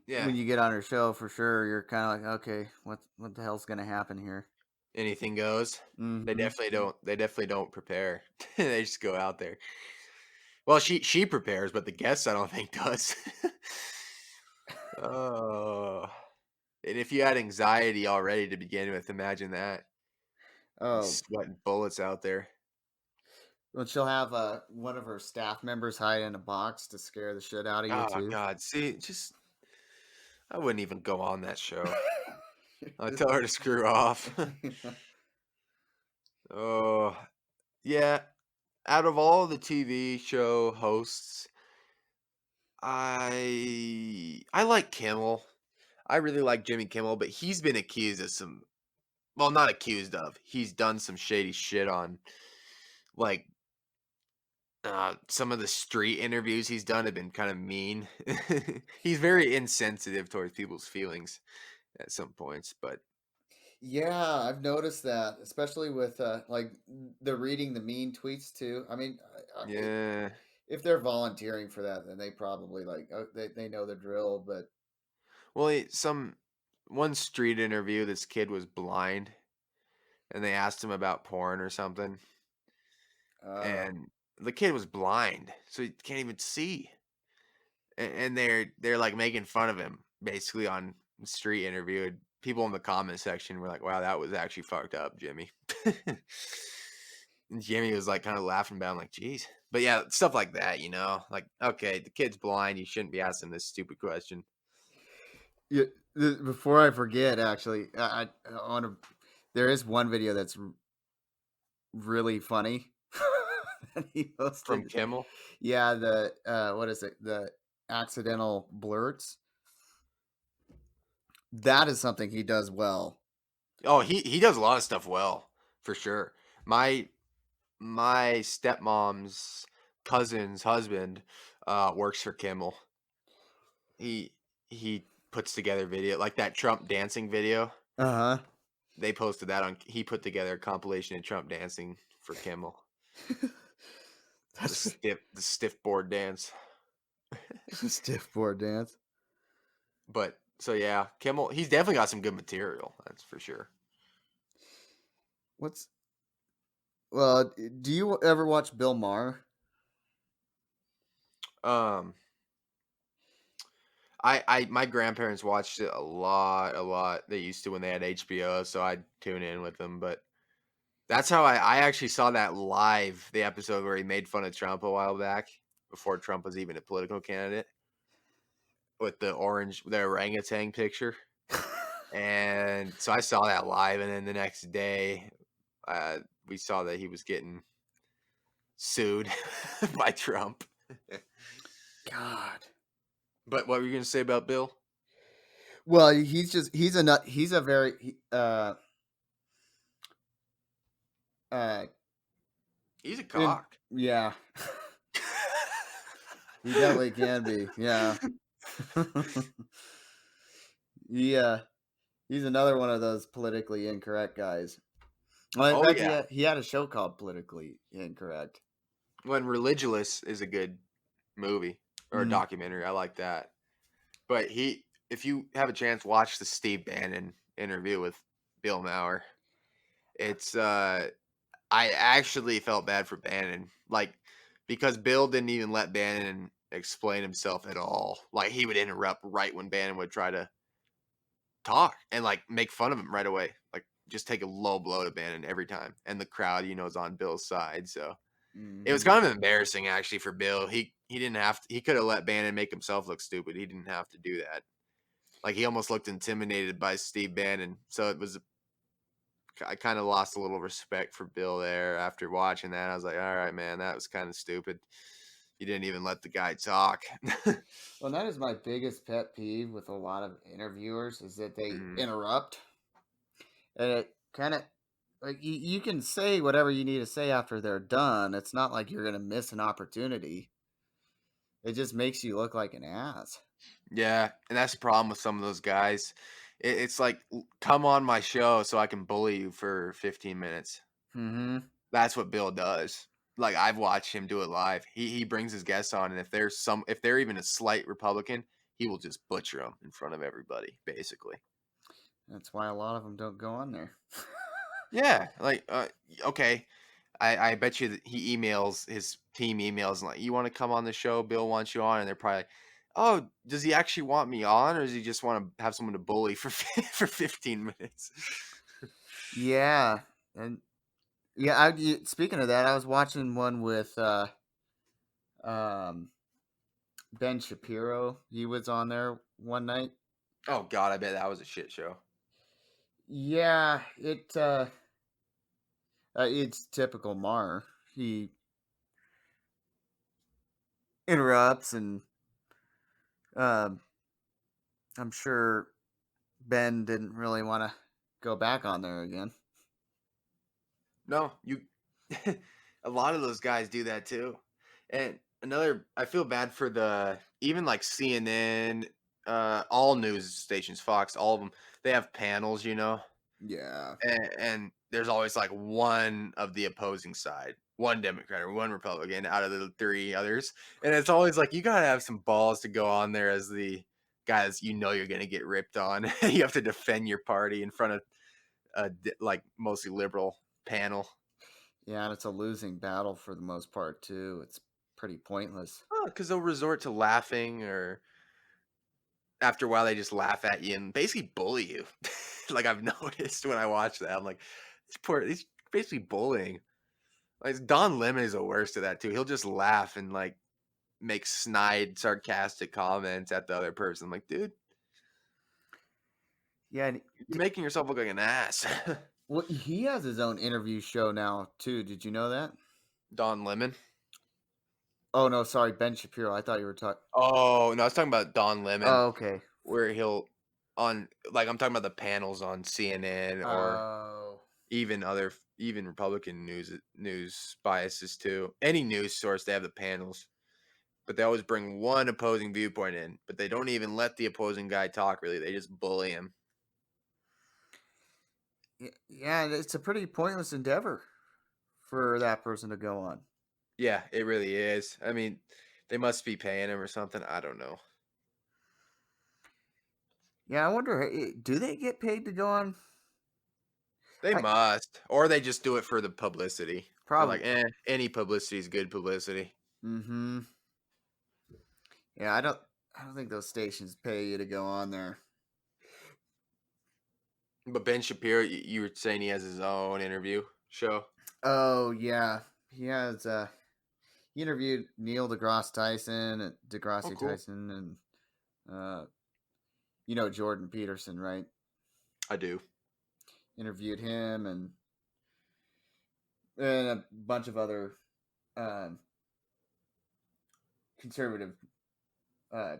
Yeah. when you get on her show for sure. You're kind of like, okay, what the hell's gonna happen here? Anything goes. They Mm-hmm. definitely don't. They definitely don't prepare. They just go out there. Well, she prepares, but the guest I don't think does. Oh, and if you had anxiety already to begin with, imagine that. You Oh, sweating bullets out there. well, she'll have one of her staff members hide in a box to scare the shit out of you Oh too. God, see, just I wouldn't even go on that show. I'd tell her to screw off. Oh, yeah. Out of all the TV show hosts, I like Kimmel. I really like Jimmy Kimmel, but he's been accused of some, well, not accused of. He's done some shady shit on like some of the street interviews he's done have been kind of mean. He's very insensitive towards people's feelings at some points, but Yeah, I've noticed that, especially with like the reading the mean tweets too. I mean, yeah. if they're volunteering for that, then they probably like they know the drill. But Well, some one street interview, this kid was blind, and they asked him about porn or something, uh, and the kid was blind, so he can't even see, and they're like making fun of him basically on the street interview. And people in the comment section were like, "Wow, that was actually fucked up, Jimmy." And Jimmy was like kind of laughing about it. I'm like, geez. But yeah, stuff like that, like, okay, the kid's blind. You shouldn't be asking this stupid question. yeah, before I forget, actually, I want to. There is one video that's really funny that he From posted. Kimmel. Yeah, the what is it? The accidental blurts. That is something he does well. Oh, he does a lot of stuff well, for sure. My stepmom's cousin's husband works for Kimmel. He he puts together video like that Trump dancing video. Uh They posted that on. He put together a compilation of Trump dancing for Kimmel. huh. That's The stiff board dance. stiff board dance. But so yeah, Kimmel. He's definitely got some good material. That's for sure. What's well? Do you ever watch Bill Maher? Um, my grandparents watched it a lot, a lot. They used to when they had HBO, so I'd tune in with them. But that's how I actually saw that live, the episode where he made fun of Trump a while back, before Trump was even a political candidate, with the orangutan picture. And so I saw that live, and then the next day, we saw that he was getting sued by Trump. God. But what were you gonna say about Bill? Well, he's a nut. He's a very uh He's a in cock. yeah. He definitely can be. Yeah. Yeah. He's another one of those politically incorrect guys. Well, in Oh fact, yeah. he had a show called Politically Incorrect. When Religulous is a good movie or a Mm. documentary, I like that. But if you have a chance, watch the Steve Bannon interview with Bill Maher. It's I actually felt bad for Bannon, like because Bill didn't even let Bannon explain himself at all. Like he would interrupt right when Bannon would try to talk and like make fun of him right away. Like just take a low blow to Bannon every time, and the crowd, is on Bill's side. So it was Hmm. kind of embarrassing actually for Bill. He didn't have to, he could have let Bannon make himself look stupid. He didn't have to do that. Like he almost looked intimidated by Steve Bannon. So I kind of lost a little respect for Bill there after watching that. I was like, all right, man, that was kind of stupid. You didn't even let the guy talk. Well, that is my biggest pet peeve with a lot of interviewers is that they Mhm. interrupt, and it kind of like you can say whatever you need to say after they're done. It's not like you're gonna miss an opportunity. It just makes you look like an ass. Yeah, and that's the problem with some of those guys. It's like, come on my show so I can bully you for 15 minutes. Mm-hmm. That's what Bill does. Like, I've watched him do it live. He brings his guests on, and if they're even a slight Republican, he will just butcher them in front of everybody, basically. That's why a lot of them don't go on there. Yeah, like, okay, I bet you that he emails his team emails and like, "You wanna come on the show? Bill wants you on," and they're probably like, "Oh, does he actually want me on, or does he just wanna have someone to bully for for 15 minutes?" Yeah, and yeah. Speaking of that, I was watching one with um, Ben Shapiro. He was on there one night. Oh god, I bet that was a shit show. Yeah, it's typical Mar. He interrupts, and um, I'm sure Ben didn't really want to go back on there again. No, you a lot of those guys do that too. And another I feel bad for the even like CNN, all news stations, Fox, all of them, they have panels, you know? Yeah, And there's always like one of the opposing side, one Democrat or one Republican out of the three others. And it's always like you gotta have some balls to go on there as the guys you know you're gonna get ripped on. You have to defend your party in front of a like mostly liberal panel. yeah, and it's a losing battle for the most part too. It's pretty pointless. Oh, because they'll resort to laughing, or after a while they just laugh at you and basically bully you. Like I've noticed when I watch that, I'm like, he's basically bullying. Like Don Lemon is the worst of that too. He'll just laugh and like make snide, sarcastic comments at the other person. I'm like, dude, Yeah, and you're making yourself look like an ass. well, he has his own interview show now too. Did you know that? Don Lemon. Oh no, sorry, Ben Shapiro. I thought you were talking. Oh no, I was talking about Don Lemon, Oh, okay. where he'll on like I'm talking about the panels on CNN or Oh, even Republican news biases too. Any news source, they have the panels, but they always bring one opposing viewpoint in, but they don't even let the opposing guy talk. Really, they just bully him. yeah. It's a pretty pointless endeavor for that person to go on. Yeah, it really is. I mean, they must be paying him or something. I don't know. Yeah, I wonder. Do they get paid to go on? They I must, or they just do it for the publicity. They're like, probably. any publicity is good publicity. Mm-hmm. Yeah, I don't think those stations pay you to go on there. But Ben Shapiro, you were saying he has his own interview show. Oh yeah, he has. He interviewed Neil deGrasse Tyson, Oh, deGrasse cool. Tyson, and uh, Jordan Peterson, right? I do. Interviewed him and a bunch of other um, conservative uh,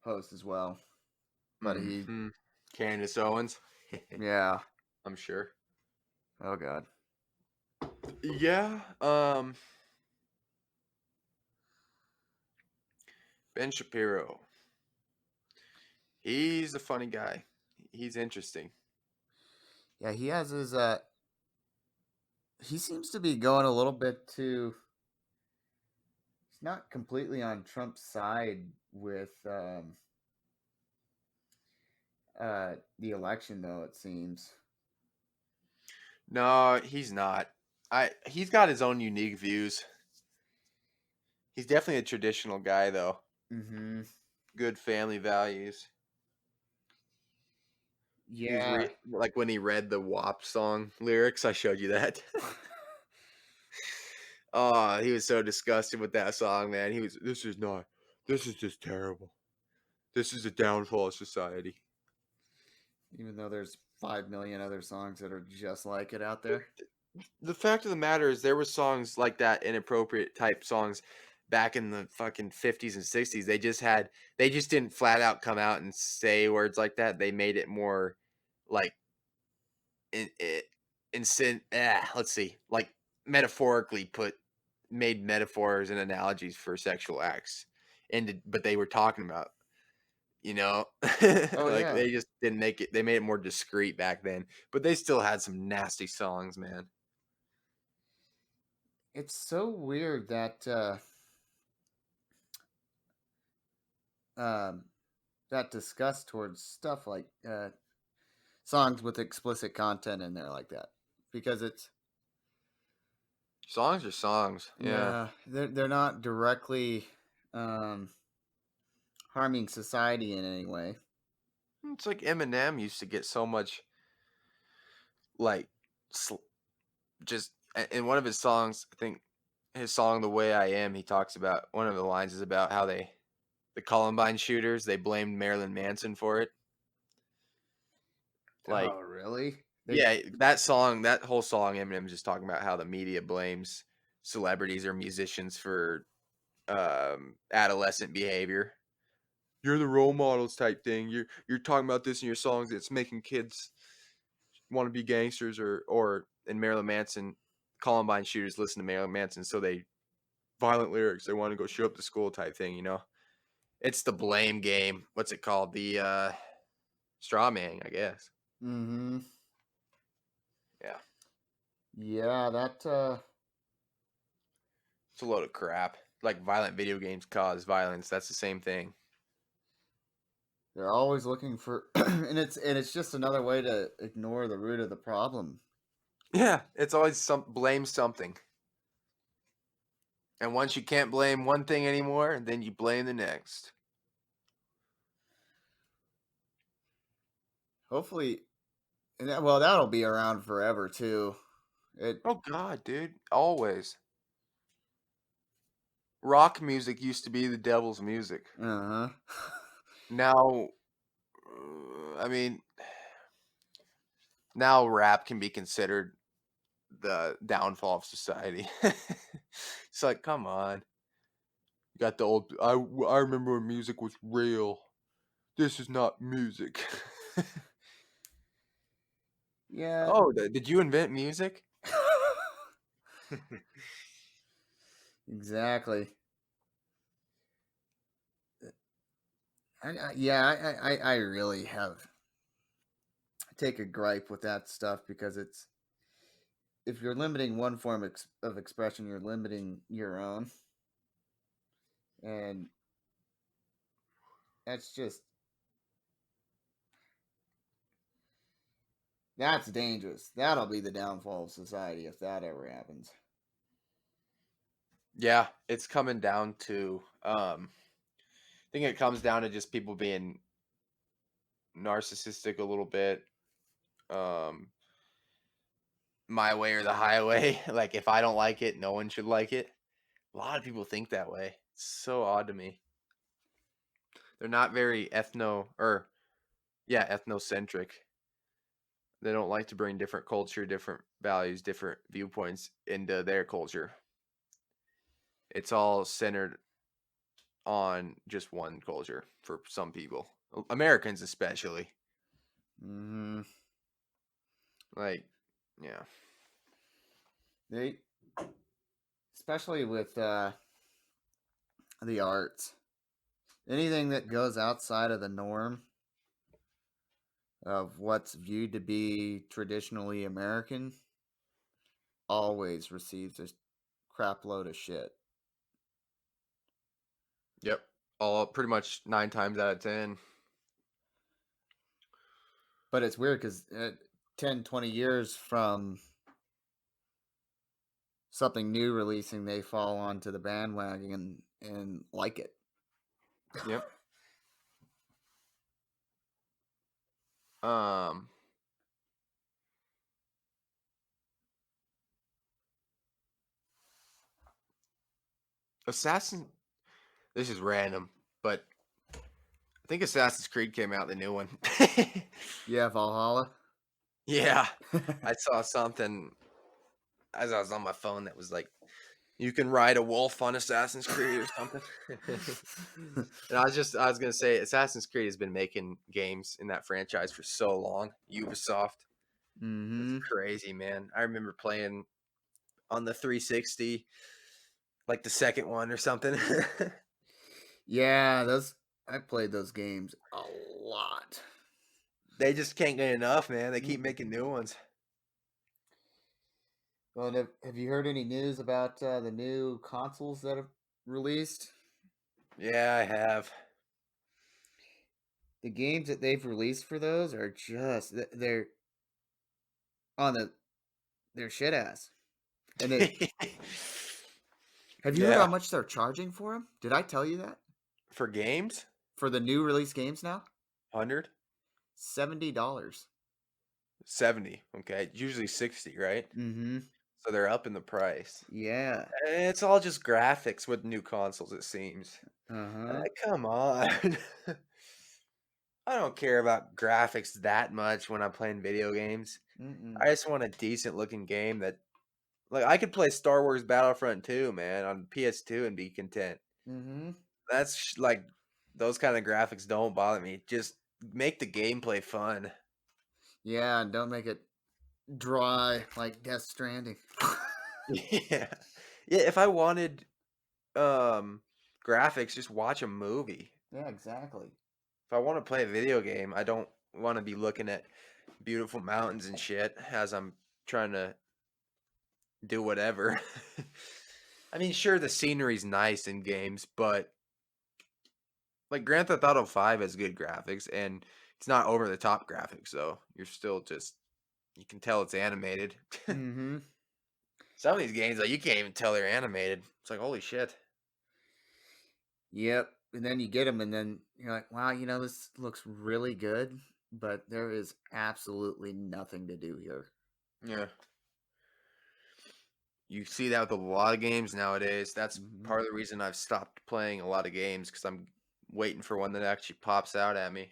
hosts as well. But he, Hmm. Candace Owens. yeah. I'm sure. Oh God. Yeah. Ben Shapiro. He's a funny guy. He's interesting. Yeah, he has his. He seems to be going a little bit to. He's not completely on Trump's side with the election, though. It seems. No, he's not. He's got his own unique views. He's definitely a traditional guy though. Mm-hmm. Good family values. Yeah. Like when he read the WAP song lyrics, I showed you that. Oh, he was so disgusted with that song, man. This is just terrible. This is the downfall of society. Even though there's 5 million other songs that are just like it out there. The fact of the matter is there were songs like that, inappropriate type songs back in the fucking 50s and 60s. They just didn't flat out come out and say words like that. They made it more like let's see, like metaphorically put made metaphors and analogies for sexual acts. But they were talking about you know? Oh Like, yeah. they just didn't make it they made it more discreet back then, but they still had some nasty songs, man. It's so weird that um that disgust towards stuff like songs with explicit content in there like that, because it's Songs are songs, yeah. yeah, they're not directly um harming society in any way. It's like Eminem used to get so much, like, sl just in one of his songs, I think his song "The Way I Am," he talks about one of the lines is about how the Columbine shooters, they blamed Marilyn Manson for it. Like, Oh, really? They yeah, that song, that whole song, Eminem's just talking about how the media blames celebrities or musicians for, adolescent behavior. "You're the role models," type thing. You're talking about this in your songs, it's making kids wanna be gangsters or in Marilyn Manson, Columbine shooters listen to Marilyn Manson, so they violent lyrics, they wanna go show up to school type thing, you know? It's the blame game. What's it called? Straw man, I guess. mm-hmm. Yeah. Yeah, that It's a load of crap. Like violent video games cause violence. That's the same thing. they're always looking for and it's just another way to ignore the root of the problem. Yeah, it's always blame something. And once you can't blame one thing anymore, then you blame the next. Hopefully, well, that'll be around forever too. It Oh god, dude. Always. Rock music used to be the devil's music. uh-huh. Now, I mean, now rap can be considered the downfall of society. It's like, come on. You got the old I remember when music was real. This is not music. Yeah. Oh, did you invent music? Exactly. Yeah, I really have take a gripe with that stuff because it's if you're limiting one form of expression, you're limiting your own, and that's just that's dangerous. That'll be the downfall of society if that ever happens. Yeah, it's coming down to I think it comes down to just people being narcissistic a little bit. Um my way or the highway. Like if I don't like it, no one should like it. A lot of people think that way. It's so odd to me. They're not very ethnocentric. They don't like to bring different culture, different values, different viewpoints into their culture. It's all centered on just one culture for some people, Americans especially. Hmm. Like, yeah, They, especially with the arts, anything that goes outside of the norm of what's viewed to be traditionally American always receives a crap load of shit. yep, all pretty much 9 times out of 10. But it's weird because 10, 20 years from something new releasing, they fall onto the bandwagon and like it. Yep. Um, Assassin. This is random, but I think Assassin's Creed came out the new one. Yeah, Valhalla. Yeah, I saw something as I was on my phone that was like, you can ride a wolf on Assassin's Creed or something. And I was gonna say Assassin's Creed has been making games in that franchise for so long. Ubisoft. It's Mm-hmm. crazy, man. I remember playing on the 360, like the second one or something. Yeah, those. I played those games a lot. They just can't get enough, man. They keep Mm-mm. making new ones. Well, and have you heard any news about the new consoles that have released? Yeah, I have. The games that they've released for those are just they're on their shit ass. And it have you heard Yeah. how much they're charging for them? Did I tell you that For games, for the new release games now? 100, $70. 70. Okay, usually 60, right? Mm-hmm. So they're up in the price. Yeah. And it's all just graphics with new consoles, it seems. Uh-huh. Come on. I don't care about graphics that much when I'm playing video games. Mm-mm. I just want a decent looking game that, like, I could play Star Wars Battlefront 2, man, on PS2 and be content. Mm-hmm. Like, those kind of graphics don't bother me. Just make the gameplay fun. Yeah, and don't make it dry like Death Stranding. Yeah. Yeah, if I wanted graphics, just watch a movie. Yeah, exactly. If I want to play a video game, I don't want to be looking at beautiful mountains and shit as I'm trying to do whatever. I mean, sure, the scenery's nice in games, but like Grand Theft Auto 5 has good graphics and it's not over the top graphics, so you're still just you can tell it's animated. Mm-hmm. Some of these games, like you can't even tell they're animated. It's like holy shit. Yep. And then you get them, and then you're like, wow, this looks really good, but there is absolutely nothing to do here. Yeah. You see that with a lot of games nowadays. That's Hmm. part of the reason I've stopped playing a lot of games because I'm waiting for one that actually pops out at me.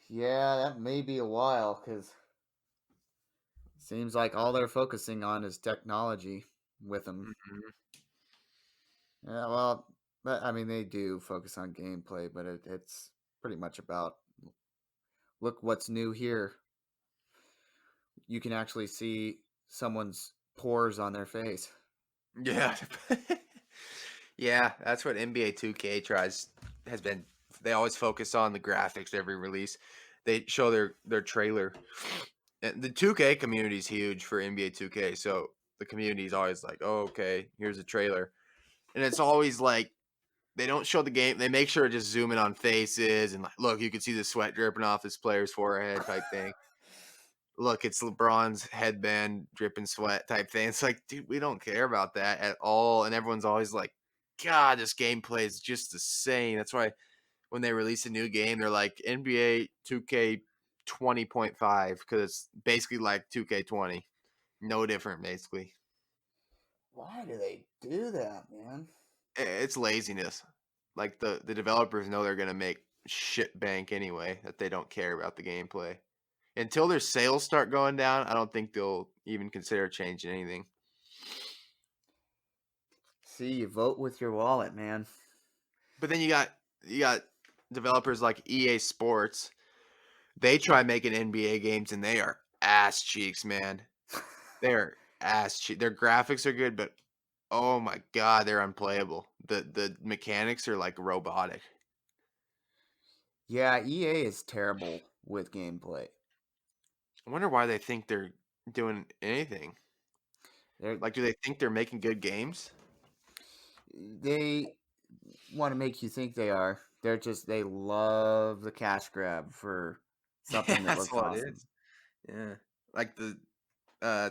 Yeah, that may be a while because seems like all they're focusing on is technology with them. Mhm. Yeah, well, but I mean, they do focus on gameplay, but it's pretty much about look what's new here. You can actually see someone's pores on their face. Yeah. Yeah, that's what NBA 2K tries has been. They always focus on the graphics every release. They show their trailer. And the 2K community is huge for NBA 2K, so the community is always like, "Oh, okay, here's a trailer." And it's always like they don't show the game. They make sure to just zoom in on faces and like, look, you can see the sweat dripping off this player's forehead type thing. Look, it's LeBron's headband dripping sweat type thing. It's like, dude, we don't care about that at all. And everyone's always like, God, this gameplay is just the same. That's why when they release a new game, they're like NBA 2K 20.5 because it's basically like 2K20. No different, basically. Why do they do that, man? It's laziness. Like the developers know they're gonna make shit bank anyway, that they don't care about the gameplay. Until their sales start going down, I don't think they'll even consider changing anything. See, you vote with your wallet, man. But then you got developers like EA Sports. They try making NBA games and they are ass cheeks, man. They're ass cheek. Their graphics are good, but oh my god, they're unplayable. The mechanics are like robotic. Yeah, EA is terrible with gameplay. I wonder why they think they're doing anything. They're Like, do they think they're making good games? they want to make you think they are. They love the cash grab for Yeah, something that that's looks all it awesome. is. Yeah. Like the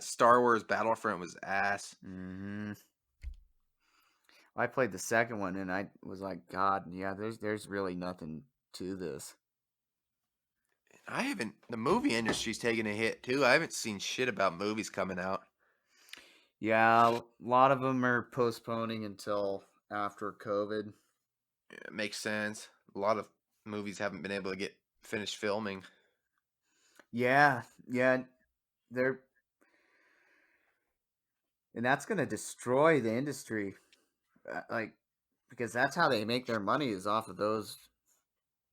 Star Wars Battlefront was ass. Hmm. I played the second one and I was like, God, yeah, there's really nothing to this. I haven't the movie industry's taking a hit too. I haven't seen shit about movies coming out. Yeah, a lot of them are postponing until after COVID. It makes sense. A lot of movies haven't been able to get finished filming. Yeah, yeah, they're and that's going to destroy the industry. Like because that's how they make their money is off of those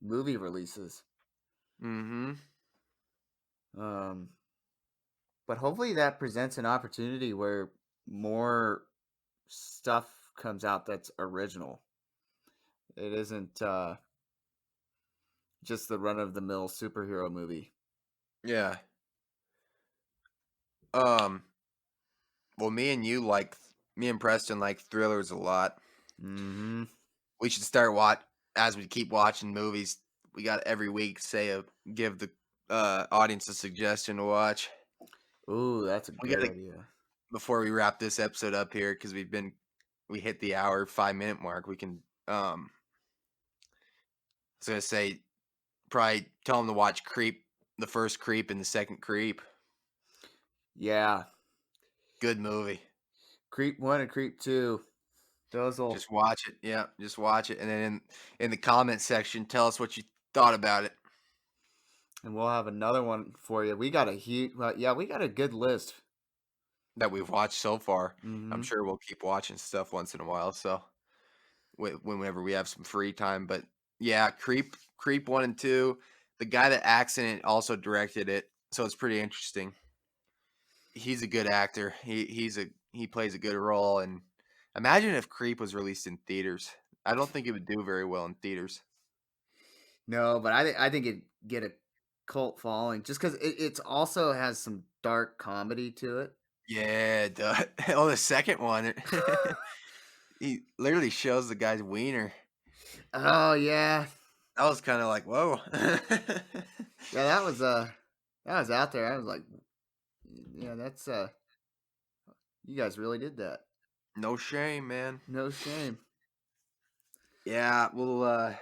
movie releases. Mm-hmm. Um, but hopefully that presents an opportunity where more stuff comes out that's original. It isn't just the run of the mill superhero movie. Yeah. Um. Well, me and Preston like thrillers a lot. Mm-hmm. We should start watch as we keep watching movies. We got every week give the audience a suggestion to watch. Ooh, that's a We good got to idea. before we wrap this episode up here because we hit the hour 5 minute mark. We can I was gonna say probably tell them to watch Creep, the first Creep and the second Creep. Yeah, Good movie. Creep 1 and Creep 2. Those will, Just watch it. Yeah, just watch it, and then in the comment section, tell us what you thought about it and we'll have another one for you. We got a huge, well, yeah, we got a good list. that we've watched so far. I'm Mm-hmm. sure we'll keep watching stuff once in a while. So whenever we have some free time, but yeah, Creep 1 and 2. The guy that acts in it also directed it, so it's pretty interesting. He's a good actor. He plays a good role, and imagine if Creep was released in theaters. I don't think it would do very well in theaters. No, but I think it get a cult following just because it's also has some dark comedy to it. Yeah, duh. Oh, the second one, he literally shows the guy's wiener. Oh yeah, I was kind of like, whoa. yeah, that was out there. I was like, yeah, that's you guys really did that. No shame, man. No shame. Yeah, well,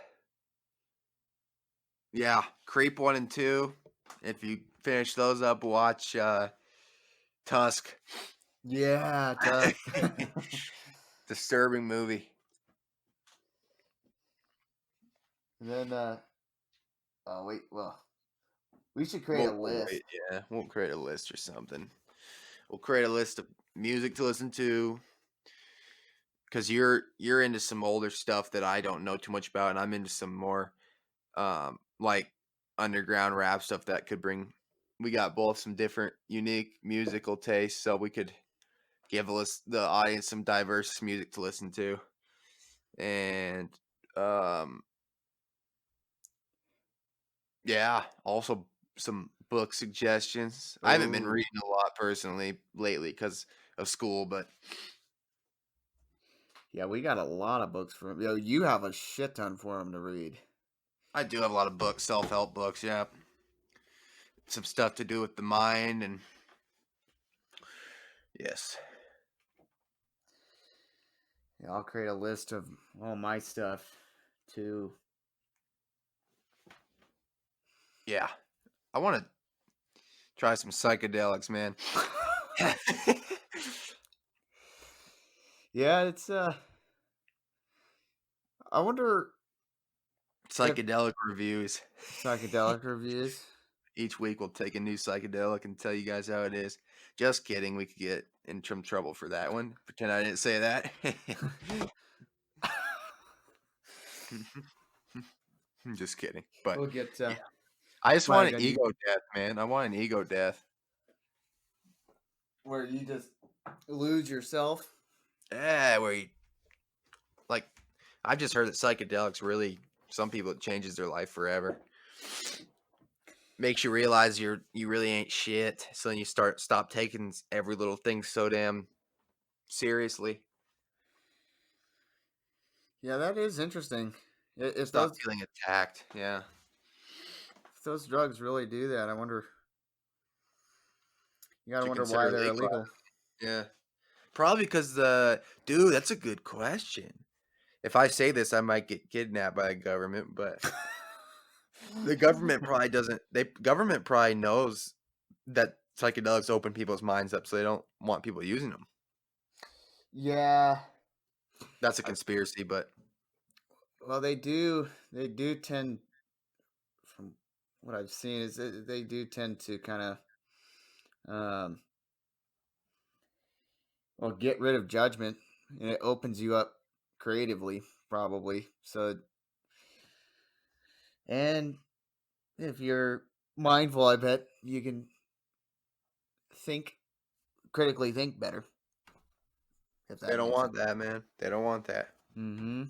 yeah, Creep 1 and 2. If you finish those up, watch Tusk. Yeah, Tusk. Disturbing movie. And then oh wait, well, we should create a We'll wait. list. Yeah, we'll create a list or something. We'll create a list of music to listen to because you're into some older stuff that I don't know too much about, and I'm into some more like underground rap stuff that could bring. We got both some different, unique musical tastes, so we could the audience some diverse music to listen to, and um, yeah, also some book suggestions. I haven't been Oh, reading a lot personally lately because of school, but yeah, we got a lot of books for him. Yo, you have a shit ton for him to read. I do have a lot of books, self help books. Yeah, some stuff to do with the mind, and yes, Yeah, I'll create a list of all my stuff too. yeah. I want to try some psychedelics, man. Yeah, it's I wonder if Psychedelic reviews. psychedelic reviews. Each week we'll take a new psychedelic and tell you guys how it is. Just kidding. We could get in some trouble for that one. Pretend I didn't say that. Just kidding. But We'll get yeah, I just want flagged an on you ego death, man. I want an ego death. where you just lose yourself. Yeah, where you like. I've just heard that psychedelics really, some people it changes their life forever. Makes you realize you really ain't shit. So then you stop taking every little thing so damn seriously. Yeah, that is interesting. If Stop feeling attacked. Yeah. those drugs really do that, I wonder. You gotta Should wonder consider why they're legalizing. illegal. Yeah. Probably because the dude, that's a good question. If I say this, I might get kidnapped by the government, but the government probably doesn't. They government probably knows that psychedelics open people's minds up, so they don't want people using them. Yeah. That's a conspiracy, but Well, they do. They do tend, from what I've seen, is they do tend to kind of, well, get rid of judgment, and it opens you up creatively, probably. So, and if you're mindful, I bet you can think critically, think better. If they that don't makes want sense. that, man. They don't want that. Mm-hmm.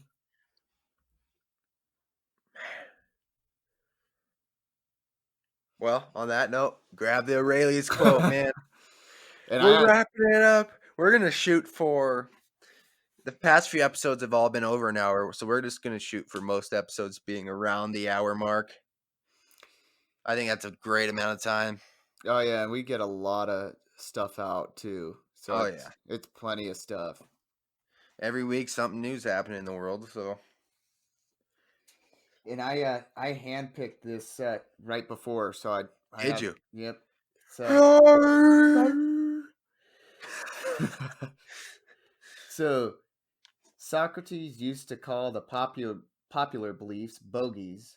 Well, on that note, grab the Aurelius quote, man. And We're I wrapping it up. We're gonna shoot for the past few episodes have all been over an hour, so we're just gonna shoot for most episodes being around the hour mark. I think that's a great amount of time. Oh yeah, and we get a lot of stuff out too. So Oh yeah. it's plenty of stuff. Every week something new's happening in the world, so And I handpicked this set right before, so I did have you? yep. So Arr! so Socrates used to call the popular beliefs bogies,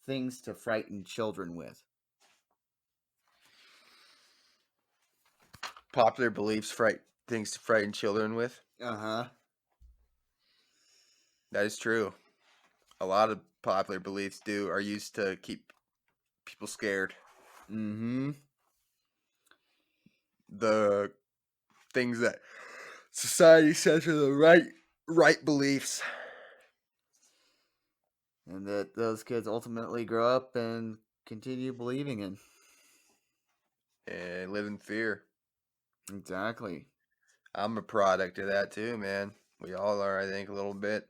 things to frighten children with. Popular beliefs things to frighten children with. Uh-huh. That is true. A lot of popular beliefs are used to keep people scared. Mm-hmm. The things that society says are the right beliefs. And that those kids ultimately grow up and continue believing in. And live in fear. Exactly. I'm a product of that too, man. We all are, I think, a little bit.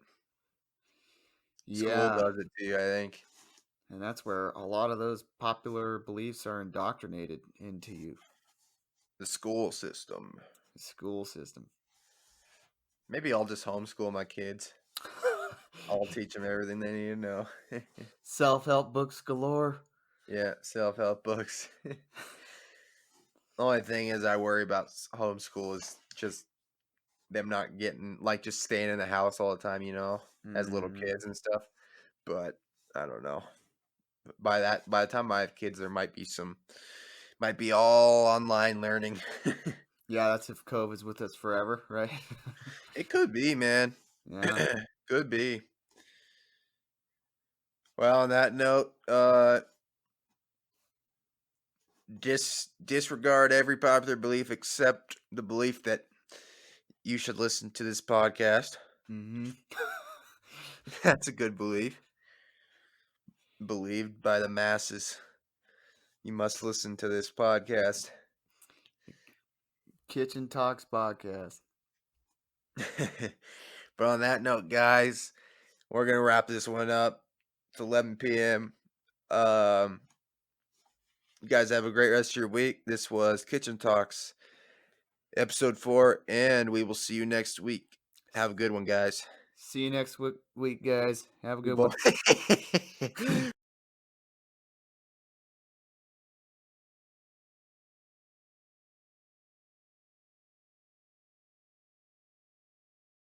School Yeah. does it to you, I think. And that's where a lot of those popular beliefs are indoctrinated into you. The school system. The school system. Maybe I'll just homeschool my kids. I'll teach them everything they need to know. Self-help books galore. Yeah, self-help books. The only thing is I worry about homeschool is just them not getting like just staying in the house all the time, as little Mm-hmm. kids and stuff. But I don't know. By the time I have kids, there might be all online learning. Yeah, that's if COVID's with us forever, right? It could be, man. Yeah. Could be. Well, on that note, disregard every popular belief except the belief that you should listen to this podcast. Mm-hmm. That's a good belief. Believed by the masses. You must listen to this podcast. Kitchen Talks podcast. But on that note, guys, we're gonna wrap this one up. It's 11 p.m. You guys have a great rest of your week. This was Kitchen Talks, episode 4, and we will see you next week. Have a good one, guys. See you next week, guys. Have a We good both. one.